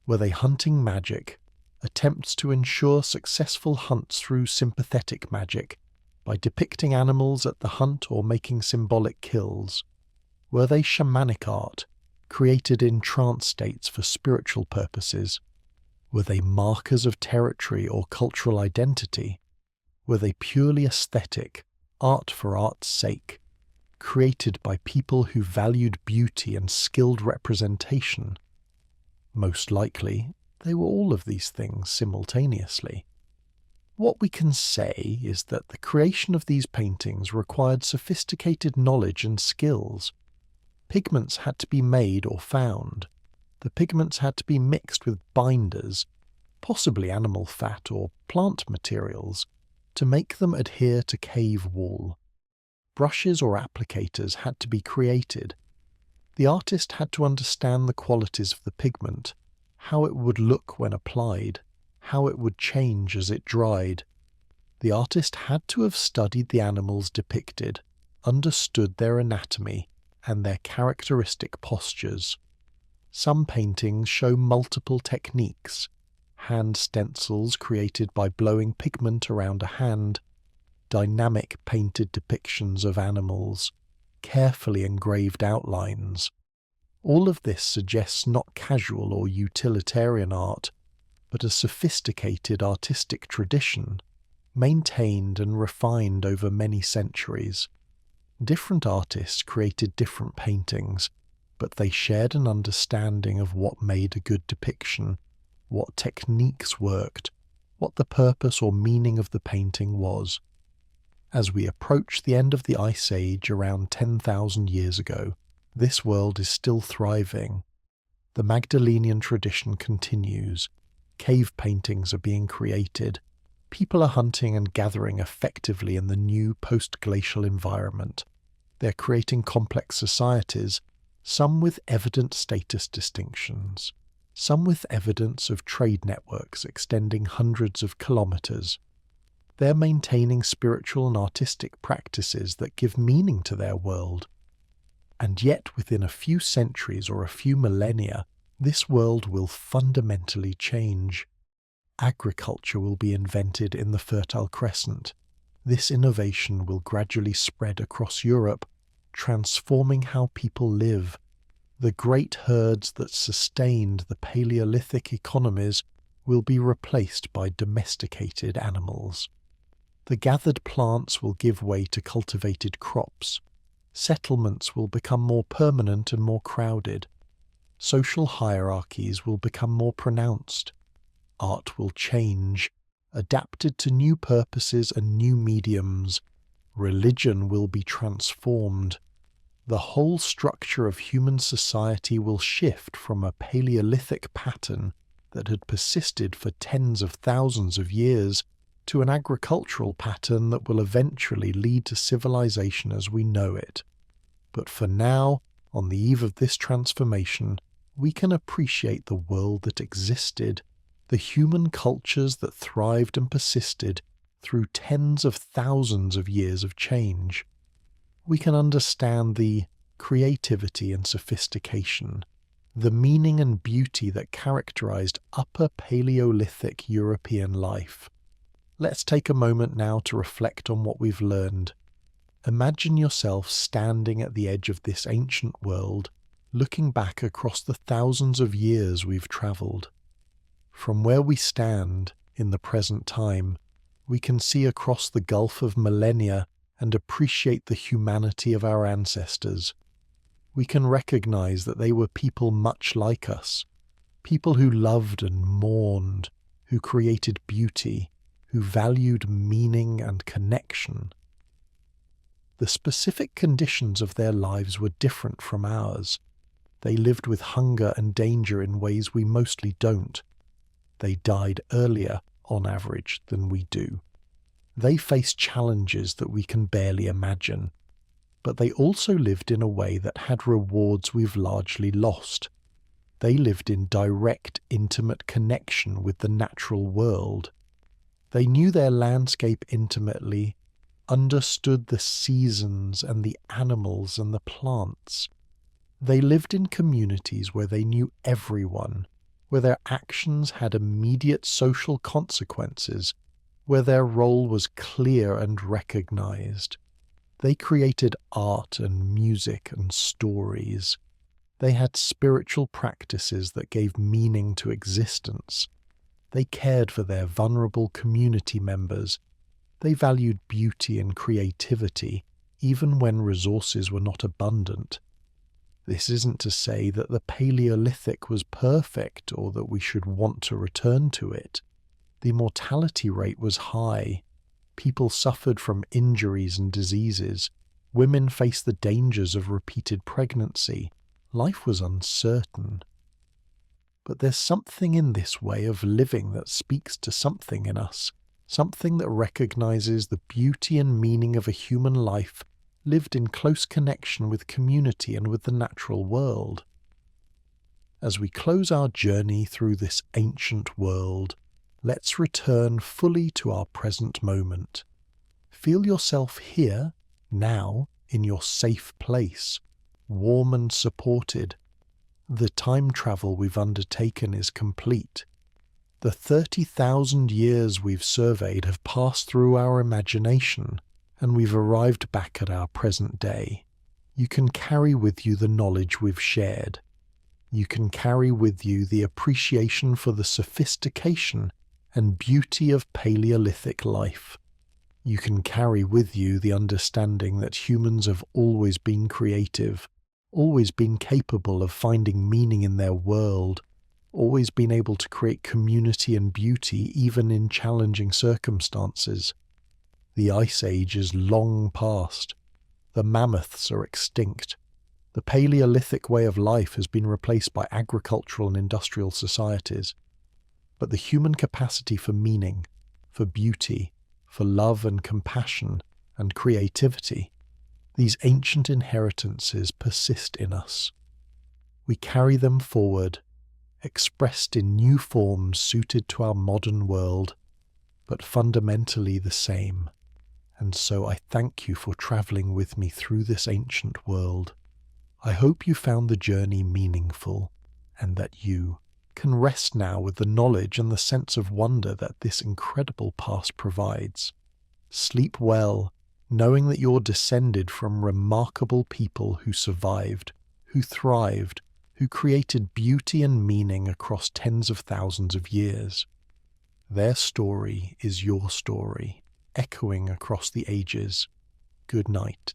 Were they hunting magic, attempts to ensure successful hunts through sympathetic magic, by depicting animals at the hunt or making symbolic kills? Were they shamanic art, created in trance states for spiritual purposes? Were they markers of territory or cultural identity? Were they purely aesthetic, art for art's sake, created by people who valued beauty and skilled representation? Most likely, they were all of these things simultaneously. What we can say is that the creation of these paintings required sophisticated knowledge and skills. Pigments had to be made or found. The pigments had to be mixed with binders, possibly animal fat or plant materials, to make them adhere to cave wall. Brushes or applicators had to be created. The artist had to understand the qualities of the pigment, how it would look when applied, how it would change as it dried. The artist had to have studied the animals depicted, understood their anatomy, and their characteristic postures. Some paintings show multiple techniques: hand stencils created by blowing pigment around a hand, dynamic painted depictions of animals, carefully engraved outlines. All of this suggests not casual or utilitarian art, but a sophisticated artistic tradition, maintained and refined over many centuries. Different artists created different paintings, but they shared an understanding of what made a good depiction, what techniques worked, what the purpose or meaning of the painting was. As we approach the end of the Ice Age around 10,000 years ago, this world is still thriving. The Magdalenian tradition continues. Cave paintings are being created. People are hunting and gathering effectively in the new post-glacial environment. They're creating complex societies, some with evident status distinctions, some with evidence of trade networks extending hundreds of kilometers. They're maintaining spiritual and artistic practices that give meaning to their world. And yet, within a few centuries or a few millennia, this world will fundamentally change. Agriculture will be invented in the Fertile Crescent. This innovation will gradually spread across Europe, transforming how people live. The great herds that sustained the Paleolithic economies will be replaced by domesticated animals. The gathered plants will give way to cultivated crops. Settlements will become more permanent and more crowded. Social hierarchies will become more pronounced. Art will change, adapted to new purposes and new mediums. Religion will be transformed. The whole structure of human society will shift from a Paleolithic pattern that had persisted for tens of thousands of years to an agricultural pattern that will eventually lead to civilization as we know it. But for now, on the eve of this transformation, we can appreciate the world that existed, the human cultures that thrived and persisted through tens of thousands of years of change. We can understand the creativity and sophistication, the meaning and beauty that characterized Upper Paleolithic European life. Let's take a moment now to reflect on what we've learned. Imagine yourself standing at the edge of this ancient world, looking back across the thousands of years we've traveled. From where we stand, in the present time, we can see across the gulf of millennia and appreciate the humanity of our ancestors. We can recognize that they were people much like us, people who loved and mourned, who created beauty, who valued meaning and connection. The specific conditions of their lives were different from ours. They lived with hunger and danger in ways we mostly don't. They died earlier, on average, than we do. They faced challenges that we can barely imagine. But they also lived in a way that had rewards we've largely lost. They lived in direct, intimate connection with the natural world. They knew their landscape intimately, understood the seasons and the animals and the plants. They lived in communities where they knew everyone, where their actions had immediate social consequences, where their role was clear and recognized. They created art and music and stories. They had spiritual practices that gave meaning to existence. They cared for their vulnerable community members. They valued beauty and creativity, even when resources were not abundant. This isn't to say that the Paleolithic was perfect or that we should want to return to it. The mortality rate was high. People suffered from injuries and diseases. Women faced the dangers of repeated pregnancy. Life was uncertain. But there's something in this way of living that speaks to something in us, something that recognizes the beauty and meaning of a human life lived in close connection with community and with the natural world. As we close our journey through this ancient world, let's return fully to our present moment. Feel yourself here, now, in your safe place, warm and supported. The time travel we've undertaken is complete. The 30,000 years we've surveyed have passed through our imagination, and we've arrived back at our present day. You can carry with you the knowledge we've shared. You can carry with you the appreciation for the sophistication and beauty of Paleolithic life. You can carry with you the understanding that humans have always been creative, always been capable of finding meaning in their world, always been able to create community and beauty even in challenging circumstances. The Ice Age is long past. The mammoths are extinct. The Paleolithic way of life has been replaced by agricultural and industrial societies. But the human capacity for meaning, for beauty, for love and compassion and creativity, these ancient inheritances persist in us. We carry them forward, expressed in new forms suited to our modern world, but fundamentally the same. And so I thank you for travelling with me through this ancient world. I hope you found the journey meaningful, and that you can rest now with the knowledge and the sense of wonder that this incredible past provides. Sleep well, knowing that you're descended from remarkable people who survived, who thrived, who created beauty and meaning across tens of thousands of years. Their story is your story, echoing across the ages. Good night.